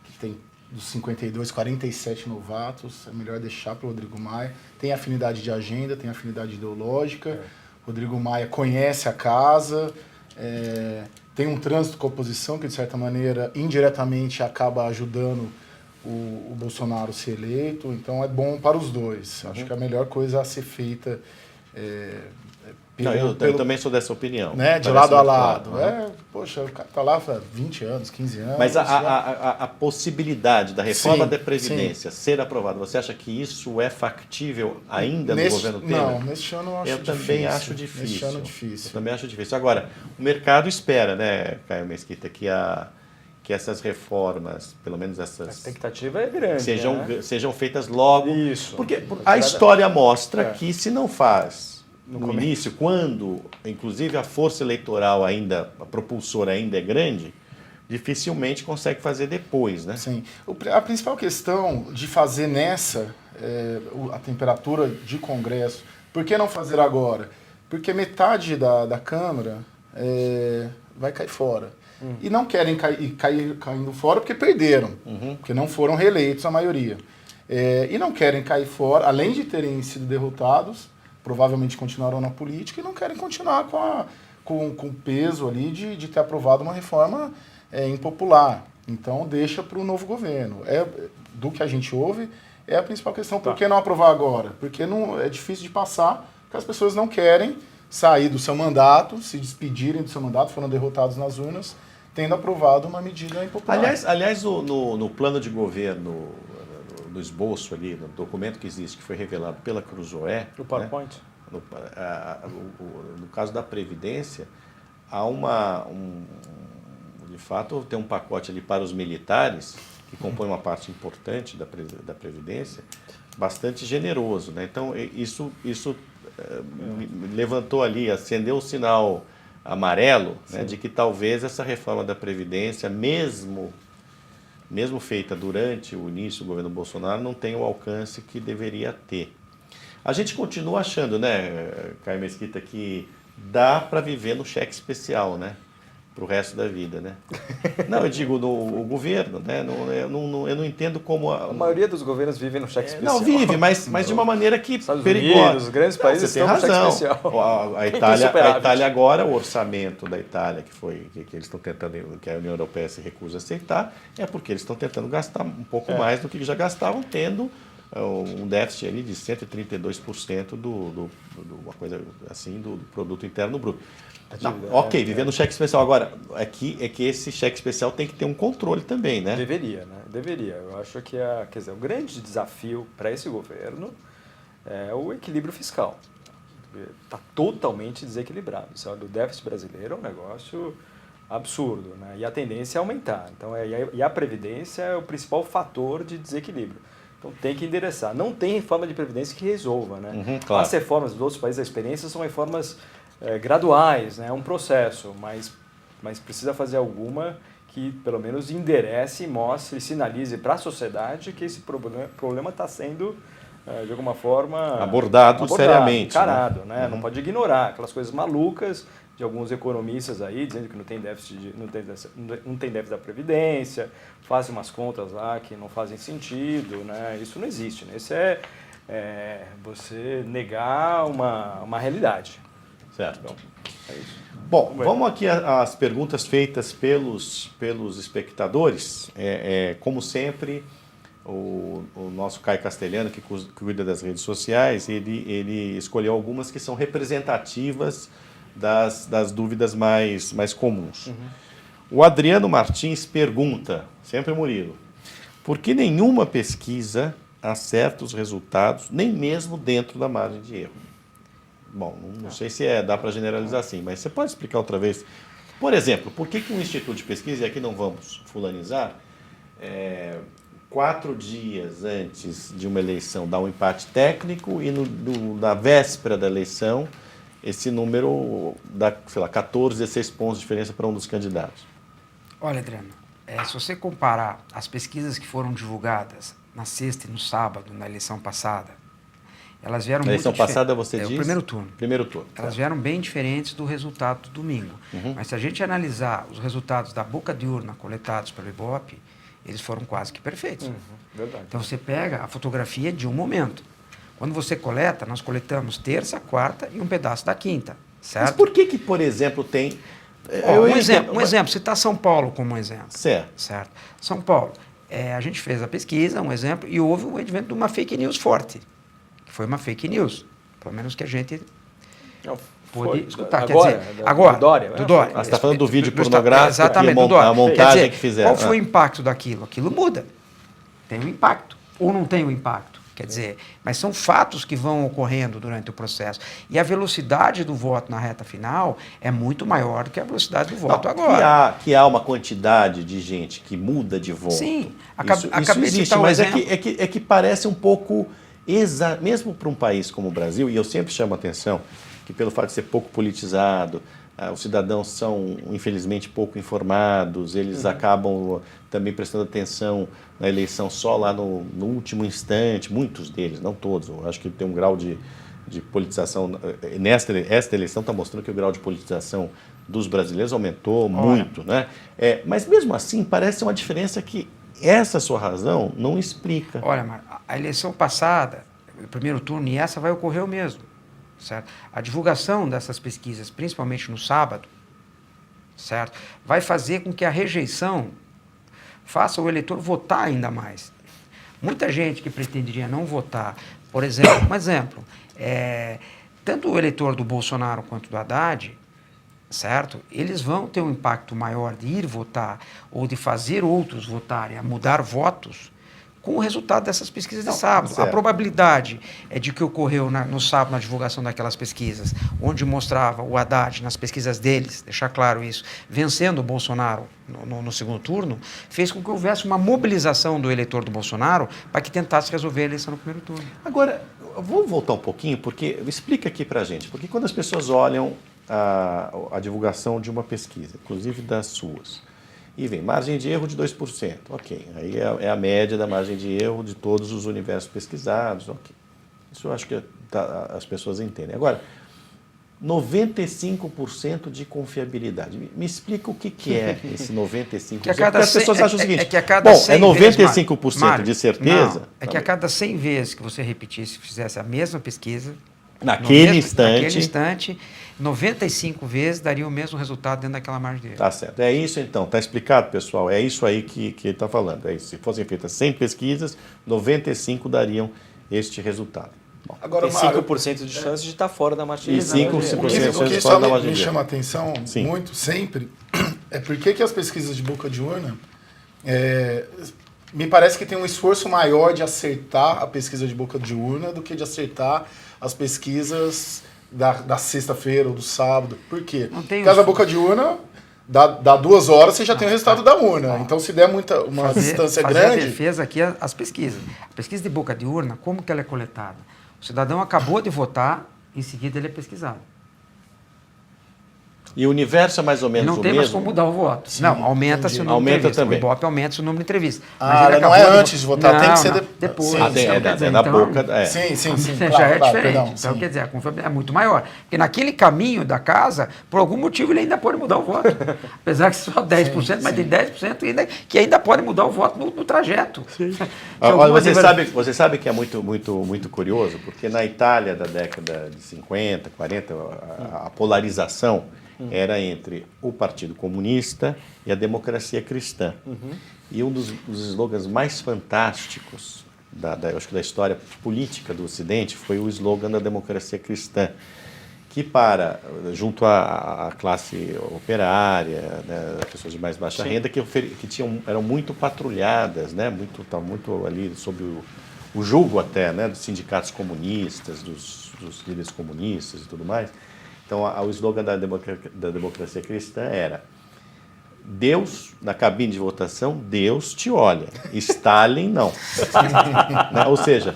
que tem dos 52, 47 novatos, é melhor deixar para o Rodrigo Maia. Tem afinidade de agenda, tem afinidade ideológica. Rodrigo Maia conhece a casa, tem um trânsito com a oposição que, de certa maneira, indiretamente acaba ajudando o Bolsonaro ser eleito, então é bom para os dois. Acho que a melhor coisa a ser feita Eu também sou dessa opinião. Né, de lado a lado. Poxa, o cara está lá há 20 anos, 15 anos. Mas a possibilidade da reforma da Previdência sim. ser aprovada, você acha que isso é factível ainda no governo Temer? Não, neste ano eu acho difícil. Também acho difícil. Neste ano difícil. Eu também acho difícil. Agora, o mercado espera, né, Caio Mesquita, que essas reformas, pelo menos essas... A expectativa é grande, sejam feitas logo. Isso. Porque a história mostra que se não faz no início, quando, inclusive, a força eleitoral ainda, a propulsora ainda é grande, dificilmente consegue fazer depois, né? Sim. A principal questão de fazer a temperatura de Congresso, por que não fazer agora? Porque metade da Câmara vai cair fora. E não querem cair caindo fora porque perderam, porque não foram reeleitos a maioria. E não querem cair fora, além de terem sido derrotados, provavelmente continuarão na política e não querem continuar com o peso ali de ter aprovado uma reforma impopular. Então deixa para o novo governo. Do que a gente ouve, é a principal questão. Por que não aprovar agora? Porque não, é difícil de passar, porque as pessoas não querem sair do seu mandato, se despedirem do seu mandato, foram derrotados nas urnas, tendo aprovado uma medida impopular. Aliás, no plano de governo, no esboço ali, no documento que existe, que foi revelado pela Cruzoé... O PowerPoint? Né, no caso da Previdência, há de fato, tem um pacote ali para os militares, que compõe uma parte importante da Previdência, bastante generoso, né? Então, isso levantou ali, acendeu o sinal amarelo, né, de que talvez essa reforma da Previdência, mesmo feita durante o início do governo Bolsonaro, não tenha o alcance que deveria ter. A gente continua achando, né, Caio Mesquita, que dá para viver no cheque especial, né? Para o resto da vida, né? Não, eu digo o governo, né? Eu não entendo como... A maioria dos governos vivem no cheque especial. Não, vive, mas de uma maneira que Estados perigosa. Unidos, os grandes países você tem estão razão. no cheque especial. A Itália agora, o orçamento da Itália, que eles estão tentando, que a União Europeia se recusa a aceitar, é porque eles estão tentando gastar um pouco mais do que já gastavam, tendo um déficit ali de 132% uma coisa assim, do produto interno bruto. Ok, viver no cheque especial. Agora, é que esse cheque especial tem que ter um controle também, né? Deveria, né? Deveria. Eu acho que o grande desafio para esse governo é o equilíbrio fiscal. Está totalmente desequilibrado. O déficit brasileiro é um negócio absurdo, né? E a tendência é aumentar. Então, e a Previdência é o principal fator de desequilíbrio. Então tem que endereçar. Não tem reforma de Previdência que resolva, né? Claro. As reformas dos outros países da experiência são reformas graduais, né? É um processo, mas precisa fazer alguma que pelo menos enderece, mostre, sinalize para a sociedade que esse problema está sendo de alguma forma... Abordado seriamente, encarado, né? Uhum. Não pode ignorar aquelas coisas malucas de alguns economistas aí, dizendo que não tem déficit, não tem déficit da Previdência, fazem umas contas lá que não fazem sentido, né? Isso não existe, né? Isso é você negar uma realidade. Certo. Então, é isso. Bom, vamos aqui às perguntas feitas pelos espectadores. Como sempre, o nosso Caio Castelhano, que cuida das redes sociais, ele escolheu algumas que são representativas das dúvidas mais comuns. Uhum. O Adriano Martins pergunta, sempre Murilo, por que nenhuma pesquisa acerta os resultados, nem mesmo dentro da margem de erro? Bom, não sei se dá para generalizar assim, mas você pode explicar outra vez? Por exemplo, por que um instituto de pesquisa, e aqui não vamos fulanizar, 4 dias antes de uma eleição dá um empate técnico e na véspera da eleição esse número dá, sei lá, 14, 16 pontos de diferença para um dos candidatos? Olha, Adriano, se você comparar as pesquisas que foram divulgadas na sexta e no sábado, na eleição passada, elas vieram na eleição passada, você diz? O primeiro turno. Primeiro turno. Elas vieram bem diferentes do resultado do domingo. Uhum. Mas se a gente analisar os resultados da boca de urna coletados pelo Ibope, eles foram quase que perfeitos. Uhum. Verdade. Então você pega a fotografia de um momento. Quando você coleta, nós coletamos terça, quarta e um pedaço da quinta. Certo? Mas por que, por exemplo, tem... Um exemplo, citar São Paulo como um exemplo. Certo. São Paulo. A gente fez a pesquisa, um exemplo, e houve o advento de uma fake news forte. Que foi uma fake news. Pelo menos que a gente pôde escutar. Agora, do Dória. Do Dória. Você está falando do vídeo pornográfico, exatamente, do Dória. a montagem que fizeram. Qual foi o impacto daquilo? Aquilo muda. Tem um impacto. Ou não tem um impacto. Quer dizer, mas são fatos que vão ocorrendo durante o processo. E a velocidade do voto na reta final é muito maior do que a velocidade do voto agora. Que há uma quantidade de gente que muda de voto. Sim. Isso existe, mas é que parece um pouco... mesmo para um país como o Brasil, e eu sempre chamo a atenção que pelo fato de ser pouco politizado, os cidadãos são, infelizmente, pouco informados, eles acabam também prestando atenção na eleição só lá no último instante, muitos deles, não todos, eu acho que tem um grau de politização, esta eleição está mostrando que o grau de politização dos brasileiros aumentou muito, né? Mas mesmo assim parece uma diferença que essa sua razão não explica. Olha, Mário, a eleição passada, o primeiro turno, e essa vai ocorrer o mesmo. Certo? A divulgação dessas pesquisas, principalmente no sábado, certo? Vai fazer com que a rejeição faça o eleitor votar ainda mais. Muita gente que pretenderia não votar, por exemplo, tanto o eleitor do Bolsonaro quanto do Haddad, certo? Eles vão ter um impacto maior de ir votar ou de fazer outros votarem, a mudar votos, com o resultado dessas pesquisas de sábado. Certo. A probabilidade de que ocorreu no sábado, na divulgação daquelas pesquisas, onde mostrava o Haddad, nas pesquisas deles, deixar claro isso, vencendo o Bolsonaro no segundo turno, fez com que houvesse uma mobilização do eleitor do Bolsonaro para que tentasse resolver a eleição no primeiro turno. Agora, vamos voltar um pouquinho, porque explica aqui pra gente, porque quando as pessoas olham a divulgação de uma pesquisa, inclusive das suas, e vem margem de erro de 2%, ok. Aí é a média da margem de erro de todos os universos pesquisados, ok. Isso eu acho que as pessoas entendem. Agora, 95% de confiabilidade. Me explica o que é esse 95%. Porque as pessoas acham o seguinte, que a cada 100 95% Mário, de certeza... Não, que a cada 100 vezes que você repetisse, fizesse a mesma pesquisa... Naquele instante, 95 vezes daria o mesmo resultado dentro daquela margem de erro. Tá certo. É isso então. Tá explicado, pessoal. É isso aí que ele está falando. É isso. Se fossem feitas 100 pesquisas, 95 dariam este resultado. Bom, agora, tem 5% de chance de estar fora da margem de erro. E 5% de chance de fora da margem margem de erro. Me chama a atenção muito, sempre, é porque que as pesquisas de boca de urna... me parece que tem um esforço maior de acertar a pesquisa de boca de urna do que de acertar as pesquisas da sexta-feira ou do sábado. Por quê? Porque a boca de urna, dá 2 horas, você já tem o resultado da urna. Então, se der uma distância grande... a defesa aqui as pesquisas. A pesquisa de boca de urna, como que ela é coletada? O cidadão acabou de votar, em seguida ele é pesquisado. E o universo é mais ou menos Não o tem mais mesmo? como mudar o voto. Sim, não, aumenta-se o entendi. número Aumenta de entrevistas. também. O Ibope aumenta-se o número de entrevistas. Ah, ele não acabou é de- antes de votar, tem que ser depois. Sim, Ah, sim, é Quer dizer, na então, boca. É. Sim, sim, sim. Já claro, é claro, diferente. perdão, Então, sim. quer dizer, a confiabilidade é muito maior. Porque naquele caminho da casa, por algum motivo, ele ainda pode mudar o voto. Apesar que só 10%, mas tem 10% que ainda pode mudar o voto no trajeto. Olha, você sabe que é muito curioso, porque na Itália da década de 50, 40, a polarização era entre o Partido Comunista e a democracia cristã. E um dos slogans mais fantásticos eu acho que da história política do Ocidente foi o slogan da democracia cristã, que junto à classe operária, né, pessoas de mais baixa renda, que eram muito patrulhadas, né, muito ali sob o julgo até, né, dos sindicatos comunistas, dos líderes comunistas e tudo mais. Então, o slogan da democracia cristã era: Deus, na cabine de votação, Deus te olha, Stalin não. Né? Ou seja,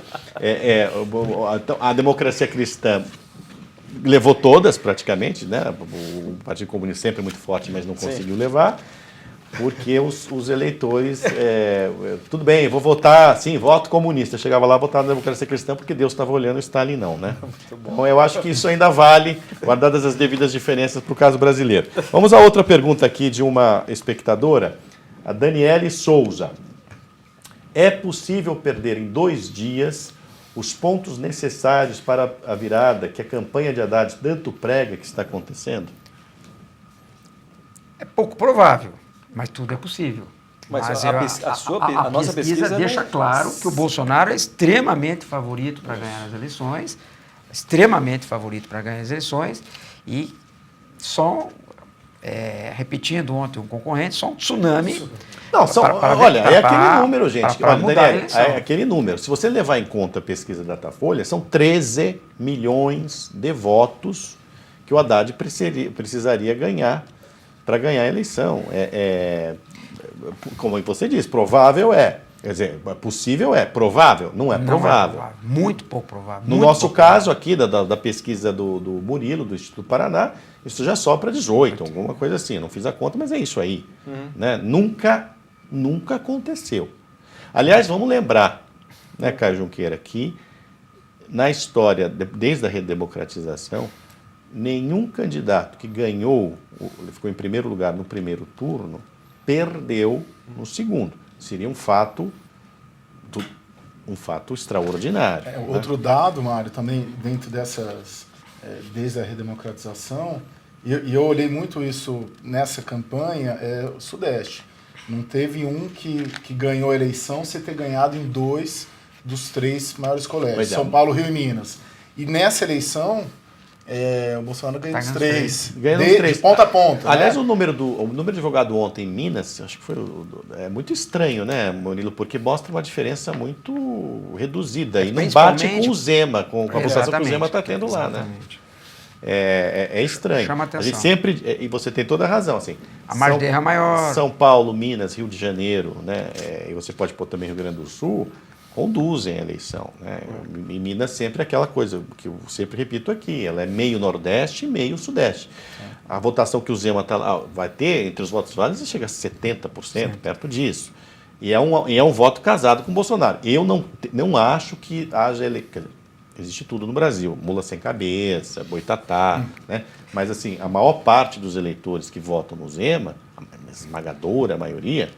a democracia cristã levou todas praticamente, né? O Partido Comunista sempre muito forte, mas não conseguiu levar, porque os eleitores, tudo bem, vou votar, sim, voto comunista. Chegava lá, votava na democracia cristã, porque Deus estava olhando, o Stalin não, né? Então eu acho que isso ainda vale, guardadas as devidas diferenças para o caso brasileiro. Vamos a outra pergunta aqui de uma espectadora, a Daniele Souza. É possível perder em 2 dias os pontos necessários para a virada que a campanha de Haddad tanto prega que está acontecendo? É pouco provável, mas tudo é possível. Mas a nossa pesquisa deixa não- claro que o Bolsonaro é extremamente favorito para ganhar as eleições, extremamente favorito para ganhar as eleições, e só, repetindo ontem um concorrente, só um tsunami. Não, olha, é aquele número, gente. Para Olha, mudar a Daniel, eleição. é aquele número. Se você levar em conta a pesquisa Datafolha, são 13 milhões de votos que o Haddad precisaria ganhar para ganhar a eleição. Como você diz, provável é. Quer dizer, possível é. Provável? Não é provável. Muito pouco provável. No muito nosso pouco caso aqui, da pesquisa do Murilo, do Instituto Paraná, isso já sopra 18, alguma coisa assim. Eu não fiz a conta, mas é isso aí. Né? Nunca aconteceu. Aliás, vamos lembrar, né, Caio Junqueira, que na história, desde a redemocratização, nenhum candidato que ganhou, ficou em primeiro lugar no primeiro turno, perdeu no segundo. Seria um fato extraordinário. Né? Outro dado, Mário, também dentro dessas, desde a redemocratização, e eu olhei muito isso nessa campanha, é o Sudeste. Não teve um que ganhou a eleição sem ter ganhado em 2 dos 3 maiores colégios, São Paulo, Rio e Minas. E nessa eleição, o Bolsonaro ganhou os 3. De ponta a ponta. Aliás, né? o número divulgado ontem em Minas, acho que foi muito estranho, né, Murilo? Porque mostra uma diferença muito reduzida. E não bate com o Zema, com a votação que o Zema está tendo lá, né? É estranho. Chama A atenção. gente sempre, e você tem toda a razão, assim. A margem de erro é maior. São Paulo, Minas, Rio de Janeiro, né? E você pode pôr também Rio Grande do Sul, conduzem a eleição. Né? Em Minas sempre aquela coisa que eu sempre repito aqui, ela é meio Nordeste e meio Sudeste. A votação que o Zema vai ter entre os votos válidos chega a 70%, perto disso. E é um voto casado com o Bolsonaro. Eu não acho que haja eleição. Existe tudo no Brasil, mula sem cabeça, boitatá, né? Mas assim, a maior parte dos eleitores que votam no Zema, a esmagadora maioria,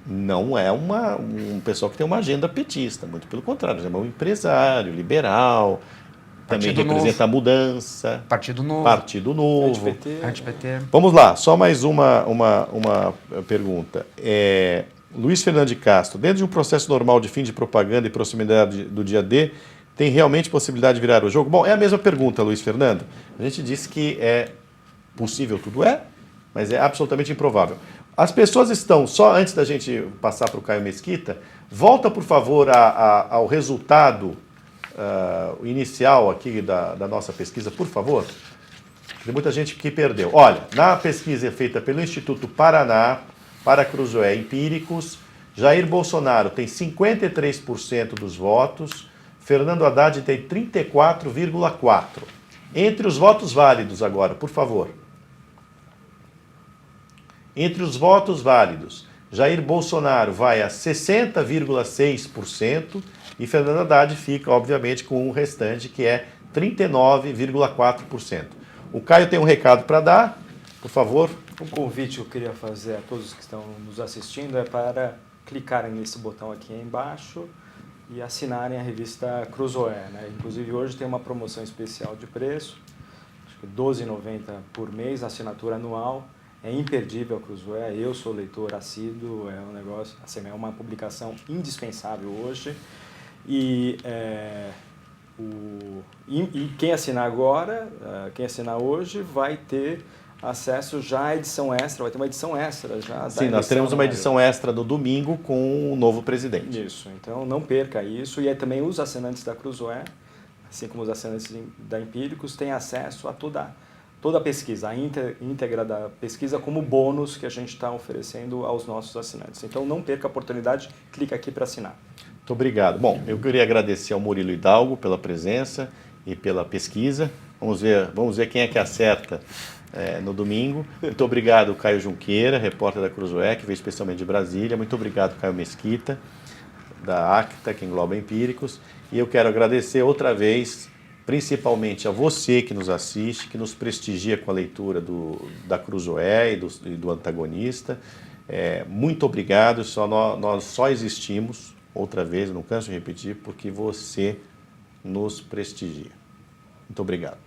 não é um pessoal que tem uma agenda petista, muito pelo contrário, o Zema é um empresário, liberal, também representa a mudança. Partido Novo. Partido Novo. Anti-PT. Vamos lá, só mais uma pergunta. Luiz Fernando de Castro, dentro de um processo normal de fim de propaganda e proximidade do dia D, tem realmente possibilidade de virar o jogo? Bom, é a mesma pergunta, Luiz Fernando. A gente disse que é possível, tudo mas é absolutamente improvável. As pessoas estão, só antes da gente passar para o Caio Mesquita, volta, por favor, ao resultado inicial aqui da nossa pesquisa, por favor. Tem muita gente que perdeu. Olha, na pesquisa feita pelo Instituto Paraná, para Cruzoé Empíricos, Jair Bolsonaro tem 53% dos votos, Fernando Haddad tem 34,4%. Entre os votos válidos agora, por favor. Entre os votos válidos, Jair Bolsonaro vai a 60,6% e Fernando Haddad fica, obviamente, com o restante, que é 39,4%. O Caio tem um recado para dar, por favor. Um convite que eu queria fazer a todos que estão nos assistindo é para clicarem nesse botão aqui embaixo e assinarem a revista Cruzoé, né? Inclusive hoje tem uma promoção especial de preço, acho que R$12,90 por mês, assinatura anual. É imperdível a Cruzoé, eu sou leitor assíduo, é um negócio, assim, é uma publicação indispensável hoje. E quem assinar agora, quem assinar hoje, vai ter acesso já à edição extra, vai ter uma edição extra já. Sim, nós teremos uma edição extra no domingo com o novo presidente. Isso, então não perca isso. E aí também os assinantes da Cruzoé, assim como os assinantes da Empíricos, têm acesso a toda a pesquisa, a íntegra da pesquisa como bônus que a gente está oferecendo aos nossos assinantes. Então não perca a oportunidade, clica aqui para assinar. Muito obrigado. Bom, eu queria agradecer ao Murilo Hidalgo pela presença e pela pesquisa. Vamos ver quem é que acerta no domingo. Muito obrigado, Caio Junqueira, repórter da Cruzoé, que veio especialmente de Brasília. Muito obrigado, Caio Mesquita, da Acta, que engloba Empíricos. E eu quero agradecer outra vez, principalmente a você que nos assiste, que nos prestigia com a leitura da Cruzoé e do Antagonista. Muito obrigado. Nós só existimos, outra vez, não canso de repetir, porque você nos prestigia. Muito obrigado.